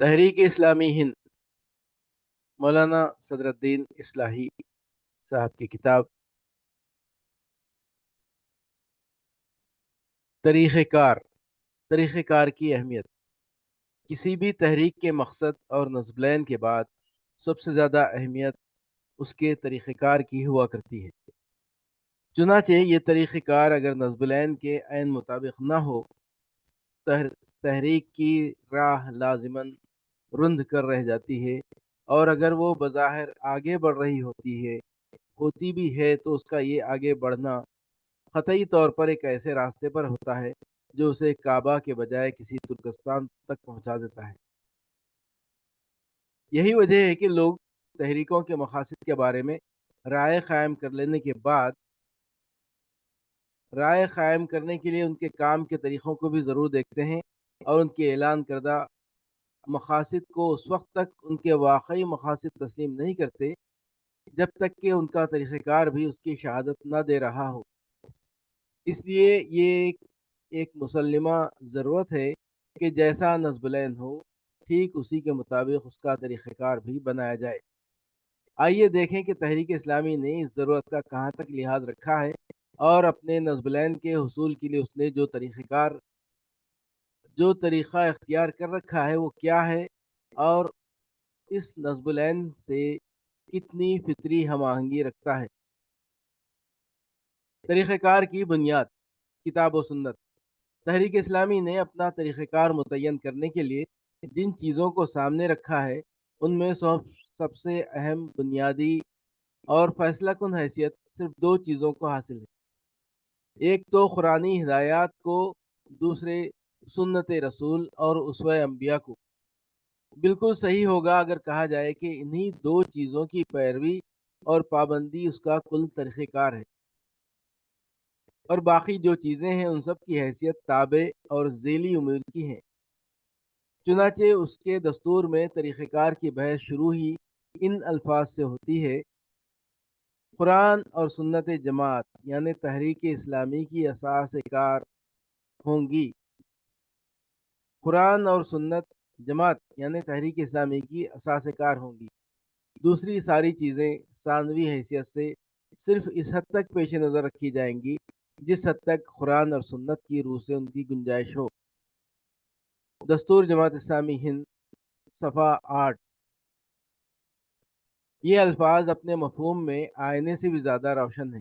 تحریک اسلامی ہند مولانا صدرالدین اصلاحی صاحب کی کتاب طریقہ کار کی اہمیت۔ کسی بھی تحریک کے مقصد اور نصب کے بعد سب سے زیادہ اہمیت اس کے طریقہ کار کی ہوا کرتی ہے۔ چنانچہ یہ طریقہ کار اگر نصب کے عین مطابق نہ ہو، تحریک کی راہ لازماً رند کر رہ جاتی ہے، اور اگر وہ بظاہر آگے بڑھ رہی ہوتی بھی ہے تو اس کا یہ آگے بڑھنا قطعی طور پر ایک ایسے راستے پر ہوتا ہے جو اسے کعبہ کے بجائے کسی ترکستان تک پہنچا دیتا ہے۔ یہی وجہ ہے کہ لوگ تحریکوں کے مقاصد کے بارے میں رائے قائم کر لینے کے بعد رائے قائم کرنے کے لیے ان کے کام کے طریقوں کو بھی ضرور دیکھتے ہیں، اور ان کے اعلان کردہ مقاصد کو اس وقت تک ان کے واقعی مقاصد تسلیم نہیں کرتے جب تک کہ ان کا طریقہ کار بھی اس کی شہادت نہ دے رہا ہو۔ اس لیے یہ ایک مسلمہ ضرورت ہے کہ جیسا نصب العین ہو، ٹھیک اسی کے مطابق اس کا طریقہ کار بھی بنایا جائے۔ آئیے دیکھیں کہ تحریک اسلامی نے اس ضرورت کا کہاں تک لحاظ رکھا ہے، اور اپنے نصب العین کے حصول کے لیے اس نے جو طریقہ اختیار کر رکھا ہے وہ کیا ہے، اور اس نصب العین سے کتنی فطری ہم آہنگی رکھتا ہے۔ طریقہ کار کی بنیاد، کتاب و سنت۔ تحریک اسلامی نے اپنا طریقہ کار متعین کرنے کے لیے جن چیزوں کو سامنے رکھا ہے، ان میں سب سے اہم، بنیادی اور فیصلہ کن حیثیت صرف دو چیزوں کو حاصل ہے۔ ایک تو قرآنی ہدایات کو، دوسرے سنت رسول اور اسوہ انبیاء کو۔ بالکل صحیح ہوگا اگر کہا جائے کہ انہی دو چیزوں کی پیروی اور پابندی اس کا کل طریقہ کار ہے، اور باقی جو چیزیں ہیں ان سب کی حیثیت تابع اور ذیلی امور کی ہیں۔ چنانچہ اس کے دستور میں طریقہ کار کی بحث شروع ہی ان الفاظ سے ہوتی ہے: قرآن اور سنت جماعت یعنی تحریک اسلامی کی اساس کار ہوں گی۔ قرآن اور سنت جماعت یعنی تحریک اسلامی کی اساس کار ہوں گی۔ دوسری ساری چیزیں ثانوی حیثیت سے صرف اس حد تک پیش نظر رکھی جائیں گی جس حد تک قرآن اور سنت کی روح سے ان کی گنجائش ہو۔ دستور جماعت اسلامی ہند، صفحہ 8۔ یہ الفاظ اپنے مفہوم میں آئینے سے بھی زیادہ روشن ہیں۔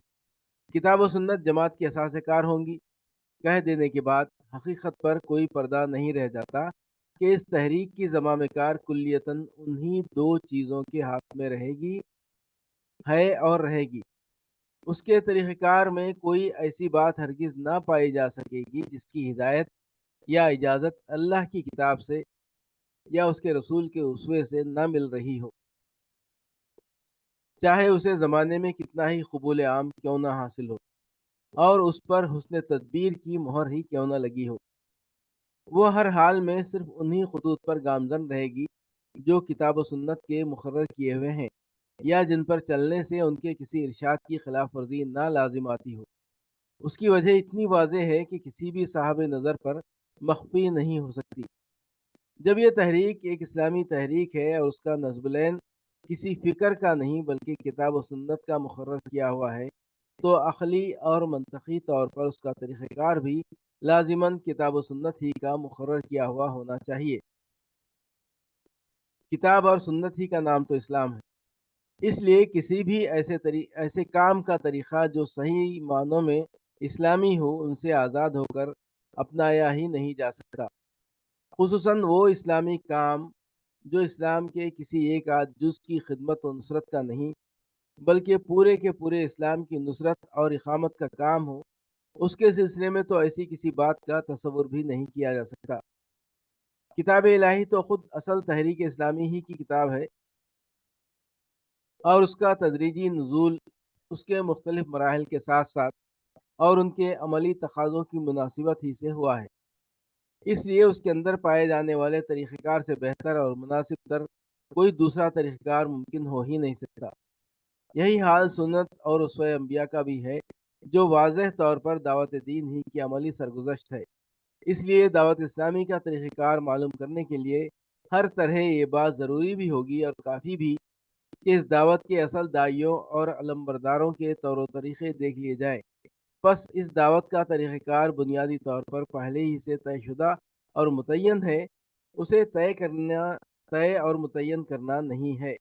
کتاب و سنت جماعت کی اساس کار ہوں گی کہہ دینے کے بعد حقیقت پر کوئی پردہ نہیں رہ جاتا کہ اس تحریک کی زمام کار کلیتاً انہی دو چیزوں کے ہاتھ میں ہے اور رہے گی۔ اس کے طریقہ کار میں کوئی ایسی بات ہرگز نہ پائی جا سکے گی جس کی ہدایت یا اجازت اللہ کی کتاب سے یا اس کے رسول کے اسوے سے نہ مل رہی ہو، چاہے اسے زمانے میں کتنا ہی قبول عام کیوں نہ حاصل ہو، اور اس پر حسن تدبیر کی مہر ہی کیوں نہ لگی ہو۔ وہ ہر حال میں صرف انہی خطوط پر گامزن رہے گی جو کتاب و سنت کے مقرر کیے ہوئے ہیں، یا جن پر چلنے سے ان کے کسی ارشاد کی خلاف ورزی نہ لازم آتی ہو۔ اس کی وجہ اتنی واضح ہے کہ کسی بھی صاحب نظر پر مخفی نہیں ہو سکتی۔ جب یہ تحریک ایک اسلامی تحریک ہے اور اس کا نصب العین کسی فکر کا نہیں بلکہ کتاب و سنت کا مقرر کیا ہوا ہے، تو عقلی اور منطقی طور پر اس کا طریقہ کار بھی لازماً کتاب و سنت ہی کا مقرر کیا ہوا ہونا چاہیے۔ کتاب اور سنت ہی کا نام تو اسلام ہے، اس لیے کسی بھی ایسے کام کا طریقہ جو صحیح معنوں میں اسلامی ہو، ان سے آزاد ہو کر اپنایا ہی نہیں جا سکتا، خصوصاً وہ اسلامی کام جو اسلام کے کسی ایک آدھ جز کی خدمت و نصرت کا نہیں بلکہ پورے کے پورے اسلام کی نصرت اور اقامت کا کام ہو۔ اس کے سلسلے میں تو ایسی کسی بات کا تصور بھی نہیں کیا جا سکتا۔ کتاب الہی تو خود اصل تحریک اسلامی ہی کی کتاب ہے، اور اس کا تدریجی نزول اس کے مختلف مراحل کے ساتھ ساتھ اور ان کے عملی تقاضوں کی مناسبت ہی سے ہوا ہے۔ اس لیے اس کے اندر پائے جانے والے طریقہ کار سے بہتر اور مناسب تر کوئی دوسرا طریقہ کار ممکن ہو ہی نہیں سکتا۔ یہی حال سنت اور اسوہ انبیاء کا بھی ہے، جو واضح طور پر دعوت دین ہی کی عملی سرگزشت ہے۔ اس لیے دعوت اسلامی کا طریقہ کار معلوم کرنے کے لیے ہر طرح یہ بات ضروری بھی ہوگی اور کافی بھی کہ اس دعوت کے اصل داعیوں اور علمبرداروں کے طور و طریقے دیکھ لیے جائیں۔ پس اس دعوت کا طریقہ کار بنیادی طور پر پہلے ہی سے طے شدہ اور متعین ہے، اسے طے اور متعین کرنا نہیں ہے۔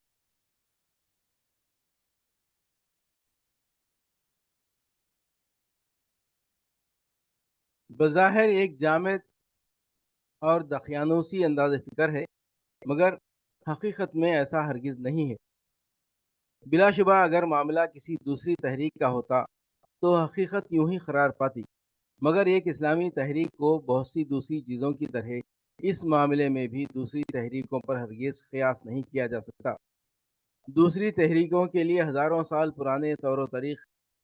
بظاہر ایک جامد اور دقیانوسی انداز فکر ہے، مگر حقیقت میں ایسا ہرگز نہیں ہے۔ بلا شبہ اگر معاملہ کسی دوسری تحریک کا ہوتا تو حقیقت یوں ہی قرار پاتی، مگر ایک اسلامی تحریک کو بہت سی دوسری چیزوں کی طرح اس معاملے میں بھی دوسری تحریکوں پر ہرگز قیاس نہیں کیا جا سکتا۔ دوسری تحریکوں کے لیے ہزاروں سال پرانے طور و طریق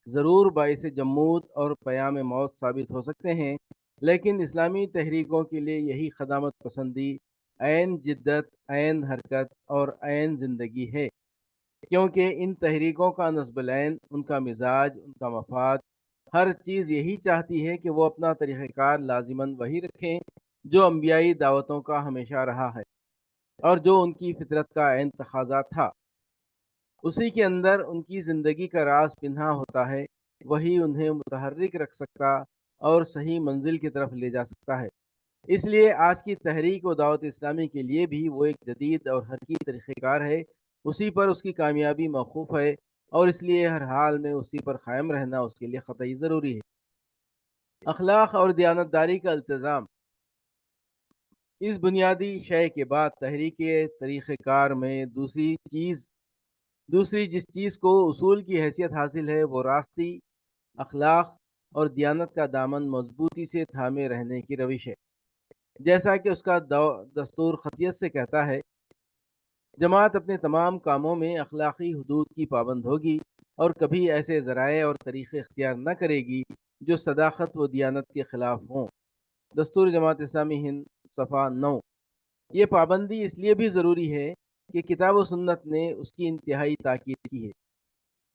ضرور باعث جمود اور پیام موت ثابت ہو سکتے ہیں، لیکن اسلامی تحریکوں کے لیے یہی خدامت پسندی عین جدت، عین حرکت اور عین زندگی ہے، کیونکہ ان تحریکوں کا نصب العین، ان کا مزاج، ان کا مفاد، ہر چیز یہی چاہتی ہے کہ وہ اپنا طریقہ کار لازماً وہی رکھیں جو انبیائی دعوتوں کا ہمیشہ رہا ہے اور جو ان کی فطرت کا عین تقاضا تھا۔ اسی کے اندر ان کی زندگی کا راز پنہا ہوتا ہے، وہی انہیں متحرک رکھ سکتا اور صحیح منزل کی طرف لے جا سکتا ہے۔ اس لیے آج کی تحریک و دعوت اسلامی کے لیے بھی وہ ایک جدید اور حرکی طریقہ کار ہے، اسی پر اس کی کامیابی موقوف ہے، اور اس لیے ہر حال میں اسی پر قائم رہنا اس کے لیے قطعی ضروری ہے۔ اخلاق اور دیانتداری کا التزام، اس بنیادی شے کے بعد تحریک طریقہ کار میں دوسری جس چیز کو اصول کی حیثیت حاصل ہے وہ راستی، اخلاق اور دیانت کا دامن مضبوطی سے تھامے رہنے کی روش ہے۔ جیسا کہ اس کا دستور خطیت سے کہتا ہے، جماعت اپنے تمام کاموں میں اخلاقی حدود کی پابند ہوگی اور کبھی ایسے ذرائع اور طریقے اختیار نہ کرے گی جو صداقت و دیانت کے خلاف ہوں۔ دستور جماعت اسلامی ہند، صفحہ 9۔ یہ پابندی اس لیے بھی ضروری ہے کہ کتاب و سنت نے اس کی انتہائی تاکید کی ہے،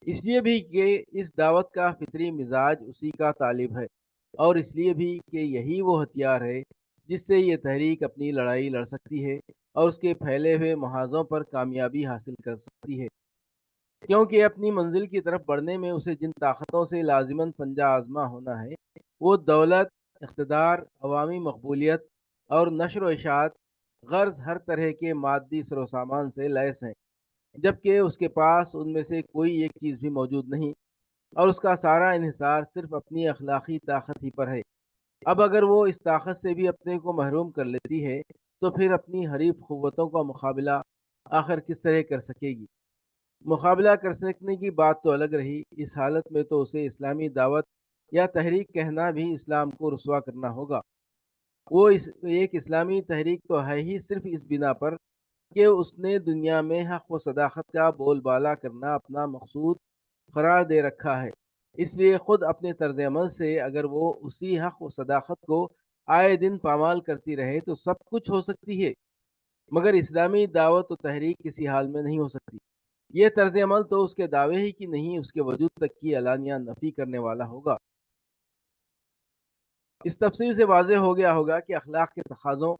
اس لیے بھی کہ اس دعوت کا فطری مزاج اسی کا طالب ہے، اور اس لیے بھی کہ یہی وہ ہتھیار ہے جس سے یہ تحریک اپنی لڑائی لڑ سکتی ہے اور اس کے پھیلے ہوئے محاذوں پر کامیابی حاصل کر سکتی ہے، کیونکہ اپنی منزل کی طرف بڑھنے میں اسے جن طاقتوں سے لازماً پنجہ آزما ہونا ہے وہ دولت، اقتدار، عوامی مقبولیت اور نشر و اشاعت، غرض ہر طرح کے مادی سر و سامان سے لیس ہیں، جبکہ اس کے پاس ان میں سے کوئی ایک چیز بھی موجود نہیں، اور اس کا سارا انحصار صرف اپنی اخلاقی طاقت ہی پر ہے۔ اب اگر وہ اس طاقت سے بھی اپنے کو محروم کر لیتی ہے تو پھر اپنی حریف قوتوں کا مقابلہ آخر کس طرح کر سکے گی؟ مقابلہ کر سکنے کی بات تو الگ رہی، اس حالت میں تو اسے اسلامی دعوت یا تحریک کہنا بھی اسلام کو رسوا کرنا ہوگا۔ ایک اسلامی تحریک تو ہے ہی صرف اس بنا پر کہ اس نے دنیا میں حق و صداقت کا بول بالا کرنا اپنا مقصود قرار دے رکھا ہے، اس لیے خود اپنے طرز عمل سے اگر وہ اسی حق و صداقت کو آئے دن پامال کرتی رہے تو سب کچھ ہو سکتی ہے، مگر اسلامی دعوت و تحریک کسی حال میں نہیں ہو سکتی۔ یہ طرز عمل تو اس کے دعوے ہی کی نہیں، اس کے وجود تک کی علانیہ نفی کرنے والا ہوگا۔ اس تفصیل سے واضح ہو گیا ہوگا کہ اخلاق کے تقاضوں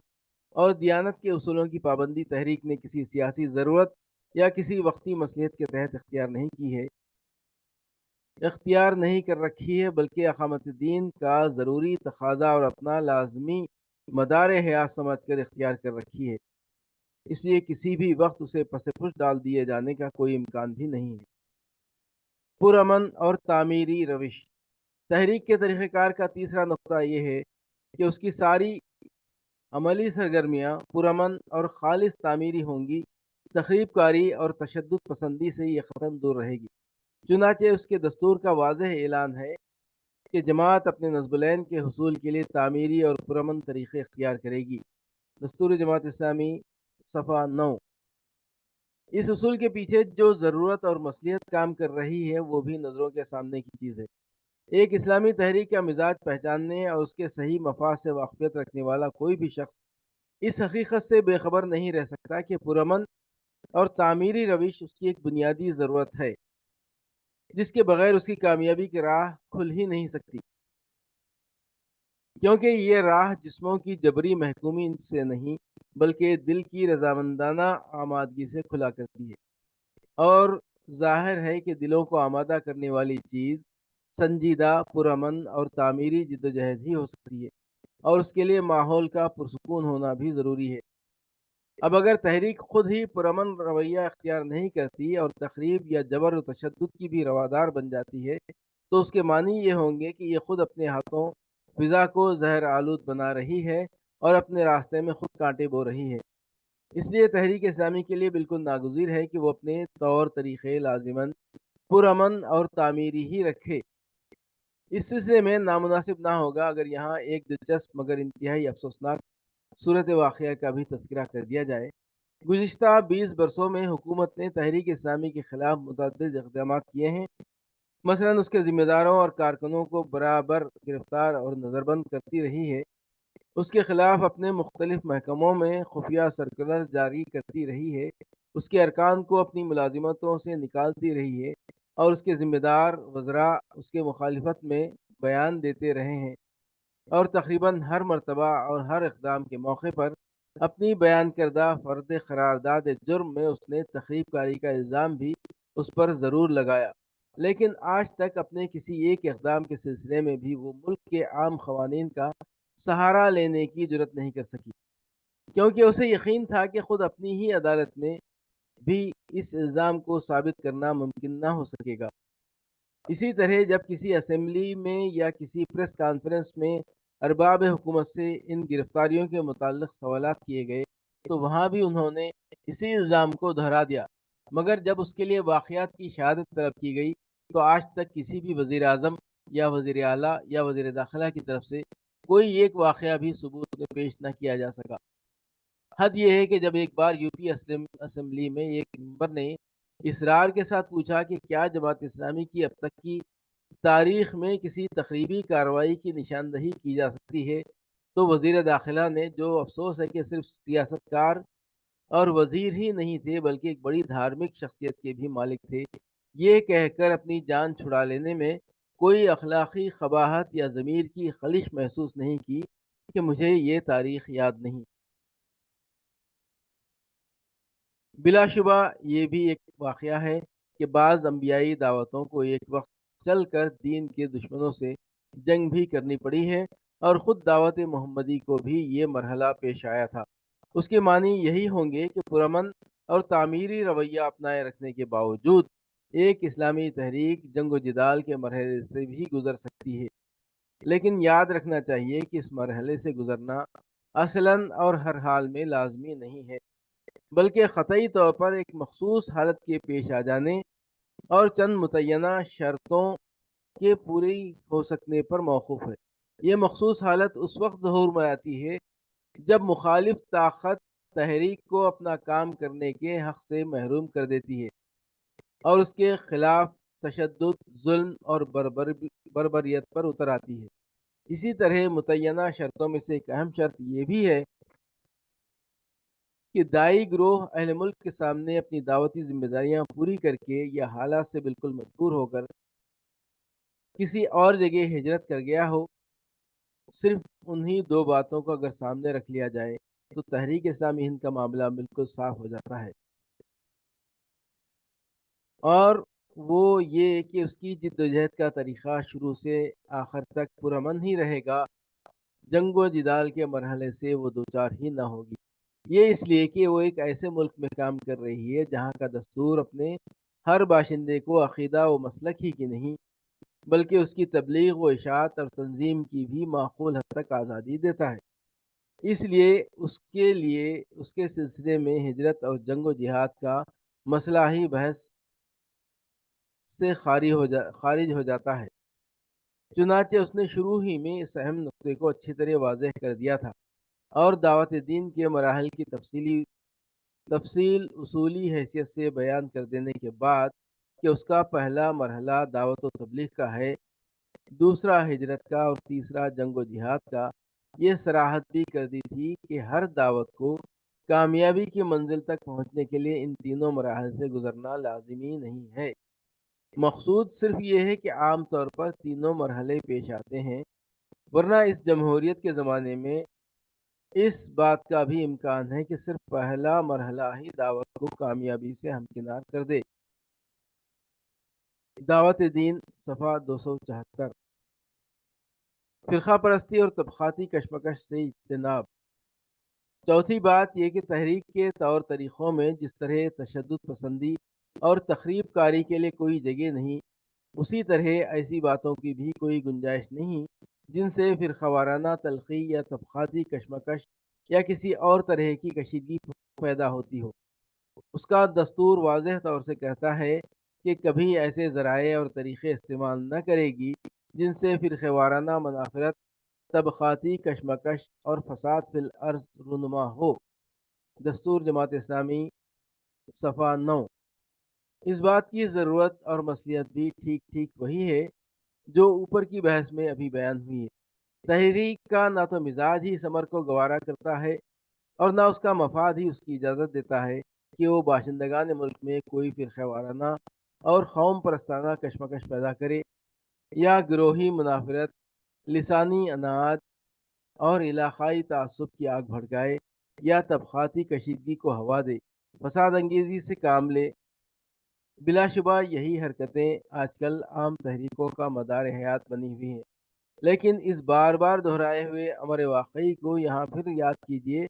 اور دیانت کے اصولوں کی پابندی تحریک نے کسی سیاسی ضرورت یا کسی وقتی مصلحت کے تحت اختیار نہیں کر رکھی ہے، بلکہ اقامت دین کا ضروری تقاضا اور اپنا لازمی مدار حیات سمجھ کر اختیار کر رکھی ہے، اس لیے کسی بھی وقت اسے پس پش ڈال دیے جانے کا کوئی امکان بھی نہیں ہے۔ پرامن اور تعمیری روش، تحریک کے طریقہ کار کا تیسرا نقطہ یہ ہے کہ اس کی ساری عملی سرگرمیاں پرامن اور خالص تعمیری ہوں گی، تخریب کاری اور تشدد پسندی سے یہ قطعاً دور رہے گی۔ چنانچہ اس کے دستور کا واضح اعلان ہے کہ جماعت اپنے نصب العین کے حصول کے لیے تعمیری اور پرامن طریقے اختیار کرے گی۔ دستور جماعت اسلامی، صفحہ 9۔ اس اصول کے پیچھے جو ضرورت اور مصلحت کام کر رہی ہے وہ بھی نظروں کے سامنے کی چیز ہے۔ ایک اسلامی تحریک کا مزاج پہچاننے اور اس کے صحیح مفاد سے واقفیت رکھنے والا کوئی بھی شخص اس حقیقت سے بے خبر نہیں رہ سکتا کہ پرامن اور تعمیری روش اس کی ایک بنیادی ضرورت ہے، جس کے بغیر اس کی کامیابی کی راہ کھل ہی نہیں سکتی۔ کیونکہ یہ راہ جسموں کی جبری محکومی سے نہیں بلکہ دل کی رضامندانہ آمادگی سے کھلا کرتی ہے، اور ظاہر ہے کہ دلوں کو آمادہ کرنے والی چیز سنجیدہ، پرامن اور تعمیری جدوجہد ہی ہو سکتی ہے، اور اس کے لیے ماحول کا پرسکون ہونا بھی ضروری ہے۔ اب اگر تحریک خود ہی پرامن رویہ اختیار نہیں کرتی اور تخریب یا جبر و تشدد کی بھی روادار بن جاتی ہے، تو اس کے معنی یہ ہوں گے کہ یہ خود اپنے ہاتھوں فضا کو زہر آلود بنا رہی ہے اور اپنے راستے میں خود کانٹے بو رہی ہے۔ اس لیے تحریک اسلامی کے لیے بالکل ناگزیر ہے کہ وہ اپنے طور طریقے لازماً پرامن اور تعمیری ہی رکھے۔ اس سلسلے میں نامناسب نہ ہوگا اگر یہاں ایک دلچسپ مگر انتہائی افسوسناک صورت واقعہ کا بھی تذکرہ کر دیا جائے۔ گزشتہ 20 برسوں میں حکومت نے تحریک اسلامی کے خلاف متعدد اقدامات کیے ہیں، مثلا اس کے ذمہ داروں اور کارکنوں کو برابر گرفتار اور نظر بند کرتی رہی ہے، اس کے خلاف اپنے مختلف محکموں میں خفیہ سرکلر جاری کرتی رہی ہے، اس کے ارکان کو اپنی ملازمتوں سے نکالتی رہی ہے، اور اس کے ذمہ دار وزراء اس کے مخالفت میں بیان دیتے رہے ہیں، اور تقریباً ہر مرتبہ اور ہر اقدام کے موقع پر اپنی بیان کردہ فرد قرارداد جرم میں اس نے تخریب کاری کا الزام بھی اس پر ضرور لگایا، لیکن آج تک اپنے کسی ایک اقدام کے سلسلے میں بھی وہ ملک کے عام قوانین کا سہارا لینے کی جرت نہیں کر سکی، کیونکہ اسے یقین تھا کہ خود اپنی ہی عدالت میں بھی اس الزام کو ثابت کرنا ممکن نہ ہو سکے گا۔ اسی طرح جب کسی اسمبلی میں یا کسی پریس کانفرنس میں ارباب حکومت سے ان گرفتاریوں کے متعلق سوالات کیے گئے تو وہاں بھی انہوں نے اسی الزام کو دہرا دیا، مگر جب اس کے لیے واقعات کی شہادت طلب کی گئی تو آج تک کسی بھی وزیر اعظم یا وزیر اعلیٰ یا وزیر داخلہ کی طرف سے کوئی ایک واقعہ بھی ثبوت میں پیش نہ کیا جا سکا۔ حد یہ ہے کہ جب ایک بار یو پی اسمبلی میں ایک ممبر نے اصرار کے ساتھ پوچھا کہ کیا جماعت اسلامی کی اب تک کی تاریخ میں کسی تخریبی کارروائی کی نشاندہی کی جا سکتی ہے، تو وزیر داخلہ نے، جو افسوس ہے کہ صرف سیاست کار اور وزیر ہی نہیں تھے بلکہ ایک بڑی دھارمک شخصیت کے بھی مالک تھے، یہ کہہ کر اپنی جان چھڑا لینے میں کوئی اخلاقی قباحت یا ضمیر کی خلش محسوس نہیں کی کہ مجھے یہ تاریخ یاد نہیں۔ بلا شبہ یہ بھی ایک واقعہ ہے کہ بعض انبیائی دعوتوں کو ایک وقت چل کر دین کے دشمنوں سے جنگ بھی کرنی پڑی ہے، اور خود دعوت محمدی کو بھی یہ مرحلہ پیش آیا تھا۔ اس کے معنی یہی ہوں گے کہ پرامن اور تعمیری رویہ اپنائے رکھنے کے باوجود ایک اسلامی تحریک جنگ و جدال کے مرحلے سے بھی گزر سکتی ہے، لیکن یاد رکھنا چاہیے کہ اس مرحلے سے گزرنا اصلاً اور ہر حال میں لازمی نہیں ہے، بلکہ قطعی طور پر ایک مخصوص حالت کے پیش آ جانے اور چند متعینہ شرطوں کے پوری ہو سکنے پر موقوف ہے۔ یہ مخصوص حالت اس وقت ظہور میں آتی ہے جب مخالف طاقت تحریک کو اپنا کام کرنے کے حق سے محروم کر دیتی ہے اور اس کے خلاف تشدد، ظلم اور بربریت پر اتر آتی ہے۔ اسی طرح متعینہ شرطوں میں سے ایک اہم شرط یہ بھی ہے کہ داعی گروہ اہل ملک کے سامنے اپنی دعوتی ذمہ داریاں پوری کر کے یا حالات سے بالکل مجبور ہو کر کسی اور جگہ ہجرت کر گیا ہو۔ صرف انہی دو باتوں کو اگر سامنے رکھ لیا جائے تو تحریک اسلامی ہند کا معاملہ بالکل صاف ہو جاتا ہے، اور وہ یہ کہ اس کی جدوجہد کا طریقہ شروع سے آخر تک پرامن ہی رہے گا، جنگ و جدال کے مرحلے سے وہ دوچار ہی نہ ہوگی۔ یہ اس لیے کہ وہ ایک ایسے ملک میں کام کر رہی ہے جہاں کا دستور اپنے ہر باشندے کو عقیدہ و مسلک ہی کی نہیں بلکہ اس کی تبلیغ و اشاعت اور تنظیم کی بھی معقول حد تک آزادی دیتا ہے۔ اس لیے اس کے سلسلے میں ہجرت اور جنگ و جہاد کا مسئلہ ہی بحث سے خارج ہو جاتا ہے۔ چنانچہ اس نے شروع ہی میں اس اہم نقطے کو اچھی طرح واضح کر دیا تھا، اور دعوت دین کے مراحل کی تفصیل اصولی حیثیت سے بیان کر دینے کے بعد کہ اس کا پہلا مرحلہ دعوت و تبلیغ کا ہے، دوسرا ہجرت کا اور تیسرا جنگ و جہاد کا، یہ صراحت بھی کر دی تھی کہ ہر دعوت کو کامیابی کی منزل تک پہنچنے کے لیے ان تینوں مراحل سے گزرنا لازمی نہیں ہے۔ مقصود صرف یہ ہے کہ عام طور پر تینوں مرحلے پیش آتے ہیں، ورنہ اس جمہوریت کے زمانے میں اس بات کا بھی امکان ہے کہ صرف پہلا مرحلہ ہی دعوت کو کامیابی سے ہمکنار کر دے۔ دعوت دین صفحہ 274۔ فرقہ پرستی اور طبقاتی کشمکش سے اجتناب۔ چوتھی بات یہ کہ تحریک کے طور طریقوں میں جس طرح تشدد پسندی اور تخریب کاری کے لیے کوئی جگہ نہیں، اسی طرح ایسی باتوں کی بھی کوئی گنجائش نہیں جن سے فرقہ وارانہ تلخی یا طبقاتی کشمکش یا کسی اور طرح کی کشیدگی پیدا ہوتی ہو۔ اس کا دستور واضح طور سے کہتا ہے کہ کبھی ایسے ذرائع اور طریقے استعمال نہ کرے گی جن سے فرقہ وارانہ منافرت، طبقاتی کشمکش اور فساد فی الارض رونما ہو۔ دستور جماعت اسلامی صفحہ 9۔ اس بات کی ضرورت اور مصلحت بھی ٹھیک ٹھیک وہی ہے جو اوپر کی بحث میں ابھی بیان ہوئی ہے۔ تحریک کا نہ تو مزاج ہی ثمر کو گوارا کرتا ہے اور نہ اس کا مفاد ہی اس کی اجازت دیتا ہے کہ وہ باشندگان ملک میں کوئی فرقہ وارانہ اور قوم پرستانہ کشمکش پیدا کرے یا گروہی منافرت، لسانی اناج اور علاقائی تعصب کی آگ بھڑکائے یا طبقاتی کشیدگی کو ہوا دے، فساد انگیزی سے کام لے۔ بلا شبہ یہی حرکتیں آج کل عام تحریکوں کا مدار حیات بنی ہوئی ہیں، لیکن اس بار بار دہرائے ہوئے امر واقعی کو یہاں پھر یاد کیجیے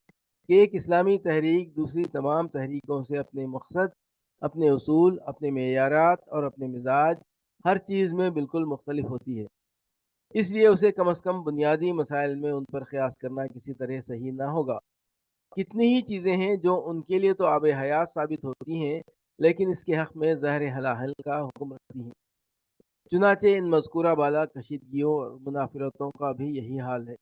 کہ ایک اسلامی تحریک دوسری تمام تحریکوں سے اپنے مقصد، اپنے اصول، اپنے معیارات اور اپنے مزاج ہر چیز میں بالکل مختلف ہوتی ہے۔ اس لیے اسے کم از کم بنیادی مسائل میں ان پر قیاس کرنا کسی طرح صحیح نہ ہوگا۔ کتنی ہی چیزیں ہیں جو ان کے لیے تو آب حیات ثابت ہوتی ہیں لیکن اس کے حق میں زہر حلاحل کا حکم رکھتی ہیں۔ چنانچہ ان مذکورہ بالا کشیدگیوں اور منافرتوں کا بھی یہی حال ہے۔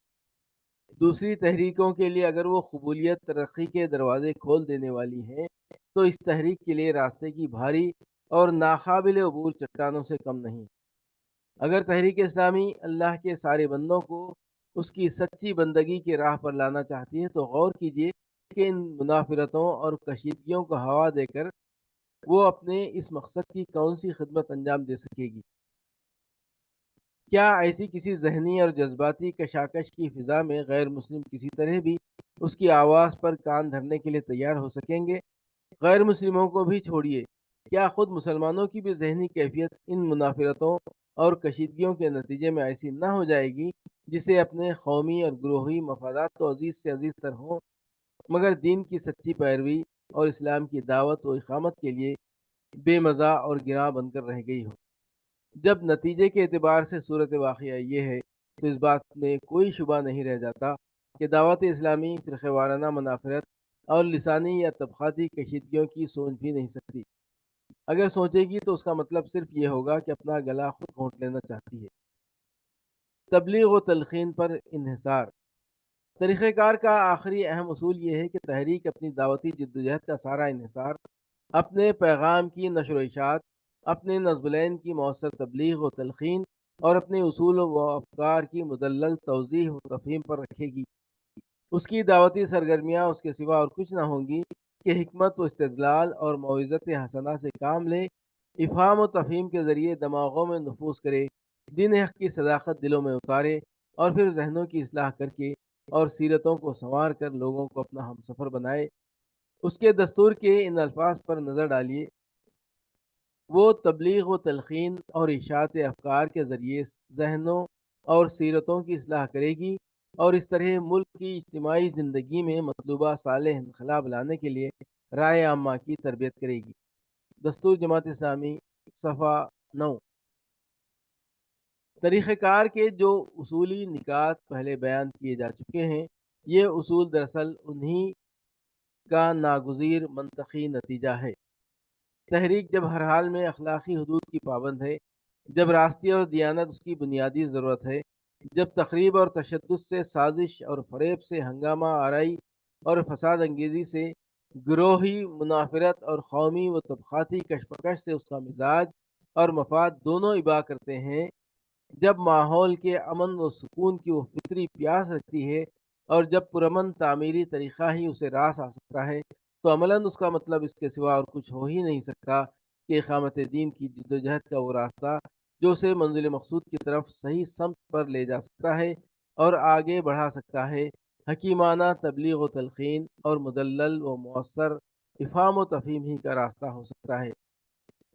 دوسری تحریکوں کے لیے اگر وہ قبولیت ترقی کے دروازے کھول دینے والی ہیں تو اس تحریک کے لیے راستے کی بھاری اور ناقابل عبور چٹانوں سے کم نہیں۔ اگر تحریک اسلامی اللہ کے سارے بندوں کو اس کی سچی بندگی کی راہ پر لانا چاہتی ہے تو غور کیجیے کہ ان منافرتوں اور کشیدگیوں کو ہوا دے کر وہ اپنے اس مقصد کی کون سی خدمت انجام دے سکے گی؟ کیا ایسی کسی ذہنی اور جذباتی کشاکش کی فضا میں غیر مسلم کسی طرح بھی اس کی آواز پر کان دھرنے کے لیے تیار ہو سکیں گے؟ غیر مسلموں کو بھی چھوڑیے، کیا خود مسلمانوں کی بھی ذہنی کیفیت ان منافرتوں اور کشیدگیوں کے نتیجے میں ایسی نہ ہو جائے گی جسے اپنے قومی اور گروہی مفادات تو عزیز سے عزیز تر ہوں مگر دین کی سچی پیروی اور اسلام کی دعوت و اقامت کے لیے بے مزہ اور گراں بن کر رہ گئی ہو؟ جب نتیجے کے اعتبار سے صورت واقعہ یہ ہے تو اس بات میں کوئی شبہ نہیں رہ جاتا کہ دعوت اسلامی فرقہ وارانہ منافرت اور لسانی یا طبقاتی کشیدگیوں کی سوچ بھی نہیں سکتی۔ اگر سوچے گی تو اس کا مطلب صرف یہ ہوگا کہ اپنا گلا خود گھونٹ لینا چاہتی ہے۔ تبلیغ و تلقین پر انحصار۔ طریقہ کار کا آخری اہم اصول یہ ہے کہ تحریک اپنی دعوتی جدوجہد کا سارا انحصار اپنے پیغام کی نشر و اشاعت، اپنے نظم العین کی مؤثر تبلیغ و تلقین اور اپنے اصول و افکار کی مدلل توضیح و تفہیم پر رکھے گی۔ اس کی دعوتی سرگرمیاں اس کے سوا اور کچھ نہ ہوں گی کہ حکمت و استدلال اور موعظت حسنہ سے کام لے، افہام و تفہیم کے ذریعے دماغوں میں نفوذ کرے، دین حق کی صداقت دلوں میں اتارے اور پھر ذہنوں کی اصلاح کر کے اور سیرتوں کو سنوار کر لوگوں کو اپنا ہم سفر بنائے۔ اس کے دستور کے ان الفاظ پر نظر ڈالیے۔ وہ تبلیغ و تلقین اور اشاعت افکار کے ذریعے ذہنوں اور سیرتوں کی اصلاح کرے گی اور اس طرح ملک کی اجتماعی زندگی میں مطلوبہ صالح انقلاب لانے کے لیے رائے عامہ کی تربیت کرے گی۔ دستور جماعت اسلامی صفحہ 9۔ طریقہ کار کے جو اصولی نکات پہلے بیان کیے جا چکے ہیں، یہ اصول دراصل انہی کا ناگزیر منطقی نتیجہ ہے۔ تحریک جب ہر حال میں اخلاقی حدود کی پابند ہے، جب راستی اور دیانت اس کی بنیادی ضرورت ہے، جب تخریب اور تشدد سے، سازش اور فریب سے، ہنگامہ آرائی اور فساد انگیزی سے، گروہی منافرت اور قومی و طبقاتی کشمکش سے اس کا مزاج اور مفاد دونوں ابا کرتے ہیں، جب ماحول کے امن و سکون کی وہ فطری پیاس رکھتی ہے اور جب پرامن تعمیری طریقہ ہی اسے راس آ سکتا ہے تو عملاً اس کا مطلب اس کے سوا اور کچھ ہو ہی نہیں سکتا کہ اقامت دین کی جدوجہد کا وہ راستہ جو اسے منزل مقصود کی طرف صحیح سمت پر لے جا سکتا ہے اور آگے بڑھا سکتا ہے۔ حکیمانہ تبلیغ و تلقین اور مدلل و مؤثر افہام و تفہیم ہی کا راستہ ہو سکتا ہے۔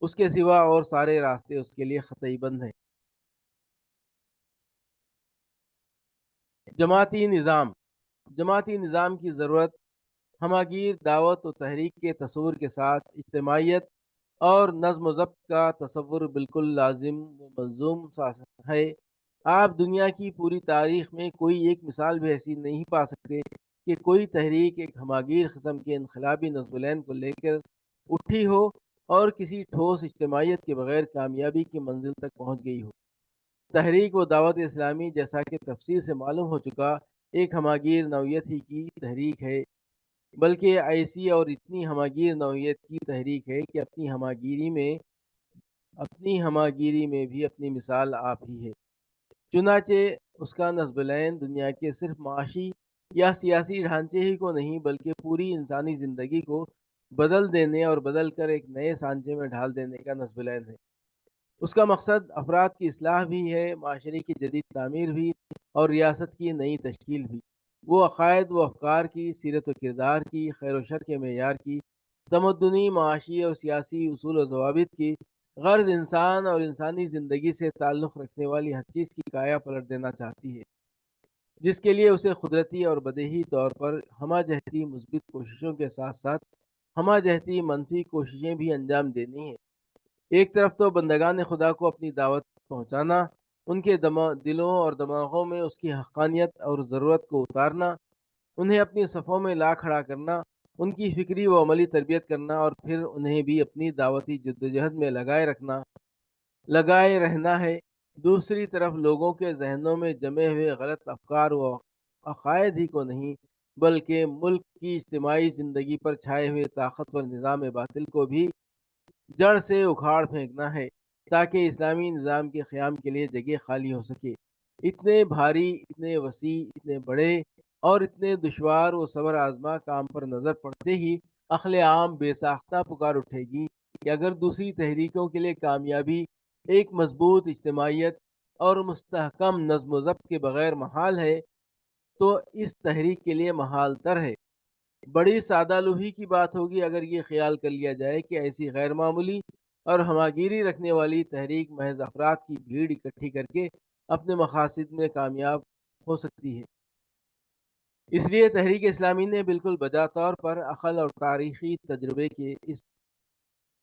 اس کے سوا اور سارے راستے اس کے لیے قطعی بند ہیں۔ جماعتی نظام کی ضرورت ہماگیر دعوت و تحریک کے تصور کے ساتھ اجتماعیت اور نظم و ضبط کا تصور بالکل لازم و ملزوم سا ہے۔ آپ دنیا کی پوری تاریخ میں کوئی ایک مثال بھی ایسی نہیں پا سکتے کہ کوئی تحریک ایک ہماگیر قسم کے انقلابی نظم العین کو لے کر اٹھی ہو اور کسی ٹھوس اجتماعیت کے بغیر کامیابی کی منزل تک پہنچ گئی ہو۔ تحریک و دعوت اسلامی، جیسا کہ تفصیل سے معلوم ہو چکا، ایک ہماگیر نوعیت ہی کی تحریک ہے، بلکہ ایسی اور اتنی ہماگیر نوعیت کی تحریک ہے کہ اپنی ہماگیری میں بھی اپنی مثال آپ ہی ہے۔ چنانچہ اس کا نصب العین دنیا کے صرف معاشی یا سیاسی ڈھانچے ہی کو نہیں بلکہ پوری انسانی زندگی کو بدل دینے اور بدل کر ایک نئے سانچے میں ڈھال دینے کا نصب العین ہے۔ اس کا مقصد افراد کی اصلاح بھی ہے، معاشرے کی جدید تعمیر بھی، اور ریاست کی نئی تشکیل بھی۔ وہ عقائد و افکار کی، سیرت و کردار کی، خیر و شر کے معیار کی، تمدنی، معاشی اور سیاسی اصول و ضوابط کی، غرض انسان اور انسانی زندگی سے تعلق رکھنے والی ہر چیز کی کایا پلٹ دینا چاہتی ہے، جس کے لیے اسے قدرتی اور بدیہی طور پر ہمہ جہتی مثبت کوششوں کے ساتھ ساتھ ہمہ جہتی منفی کوششیں بھی انجام دینی ہیں۔ ایک طرف تو بندگان خدا کو اپنی دعوت پہنچانا، ان کے دلوں اور دماغوں میں اس کی حقانیت اور ضرورت کو اتارنا، انہیں اپنی صفوں میں لا کھڑا کرنا، ان کی فکری و عملی تربیت کرنا، اور پھر انہیں بھی اپنی دعوتی جدوجہد میں لگائے رہنا ہے۔ دوسری طرف لوگوں کے ذہنوں میں جمے ہوئے غلط افکار و عقائد ہی کو نہیں بلکہ ملک کی اجتماعی زندگی پر چھائے ہوئے طاقتور نظام باطل کو بھی جڑ سے اکھاڑ پھینکنا ہے، تاکہ اسلامی نظام کے قیام کے لیے جگہ خالی ہو سکے۔ اتنے بھاری، اتنے وسیع، اتنے بڑے اور اتنے دشوار و صبر آزما کام پر نظر پڑتے ہی عقل عام بے ساختہ پکار اٹھے گی کہ اگر دوسری تحریکوں کے لیے کامیابی ایک مضبوط اجتماعیت اور مستحکم نظم و ضبط کے بغیر محال ہے، تو اس تحریک کے لیے محال تر ہے۔ بڑی سادہ لوحی کی بات ہوگی اگر یہ خیال کر لیا جائے کہ ایسی غیر معمولی اور ہماگیری رکھنے والی تحریک محض افراد کی بھیڑ اکٹھی کر کے اپنے مقاصد میں کامیاب ہو سکتی ہے۔ اس لیے تحریک اسلامی نے بالکل بجا طور پر عقل اور تاریخی تجربے کے اس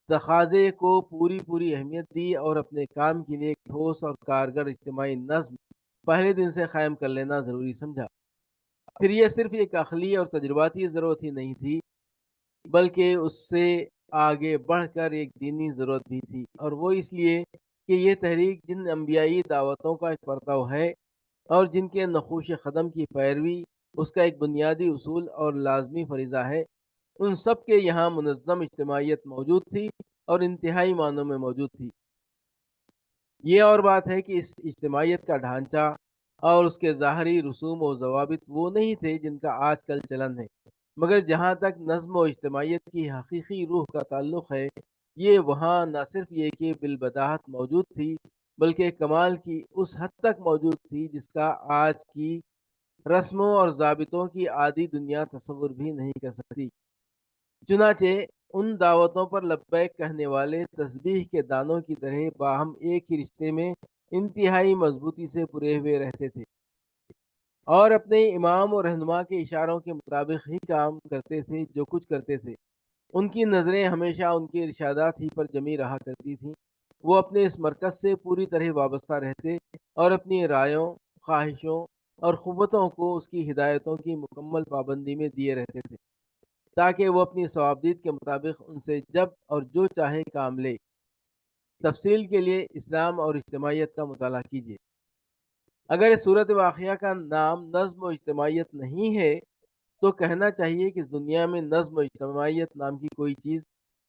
تقاضے کو پوری اہمیت دی اور اپنے کام کے لیے ایک ٹھوس اور کارگر اجتماعی نظم پہلے دن سے قائم کر لینا ضروری سمجھا۔ پھر یہ صرف ایک عقلی اور تجرباتی ضرورت ہی نہیں تھی، بلکہ اس سے آگے بڑھ کر ایک دینی ضرورت بھی تھی، اور وہ اس لیے کہ یہ تحریک جن انبیائی دعوتوں کا ایک پرتو ہے اور جن کے نقوش قدم کی پیروی اس کا ایک بنیادی اصول اور لازمی فریضہ ہے، ان سب کے یہاں منظم اجتماعیت موجود تھی اور انتہائی معنوں میں موجود تھی۔ یہ اور بات ہے کہ اس اجتماعیت کا ڈھانچہ اور اس کے ظاہری رسوم و ضوابط وہ نہیں تھے جن کا آج کل چلن ہے، مگر جہاں تک نظم و اجتماعیت کی حقیقی روح کا تعلق ہے، یہ وہاں نہ صرف یہ کہ بالبداہت موجود تھی بلکہ کمال کی اس حد تک موجود تھی جس کا آج کی رسموں اور ضابطوں کی عادی دنیا تصور بھی نہیں کر سکتی۔ چنانچہ ان دعوتوں پر لبیک کہنے والے تسبیح کے دانوں کی طرح باہم ایک ہی رشتے میں انتہائی مضبوطی سے پرے ہوئے رہتے تھے اور اپنے امام اور رہنما کے اشاروں کے مطابق ہی کام کرتے تھے۔ جو کچھ کرتے تھے ان کی نظریں ہمیشہ ان کے ارشادات ہی پر جمی رہا کرتی تھیں۔ وہ اپنے اس مرکز سے پوری طرح وابستہ رہتے اور اپنی رائوں، خواہشوں اور قوتوں کو اس کی ہدایتوں کی مکمل پابندی میں دیے رہتے تھے، تاکہ وہ اپنی صوابدید کے مطابق ان سے جب اور جو چاہے کام لے۔ تفصیل کے لیے اسلام اور اجتماعیت کا مطالعہ کیجیے۔ اگر اس صورت واقعہ کا نام نظم و اجتماعیت نہیں ہے تو کہنا چاہیے کہ دنیا میں نظم و اجتماعیت نام کی کوئی چیز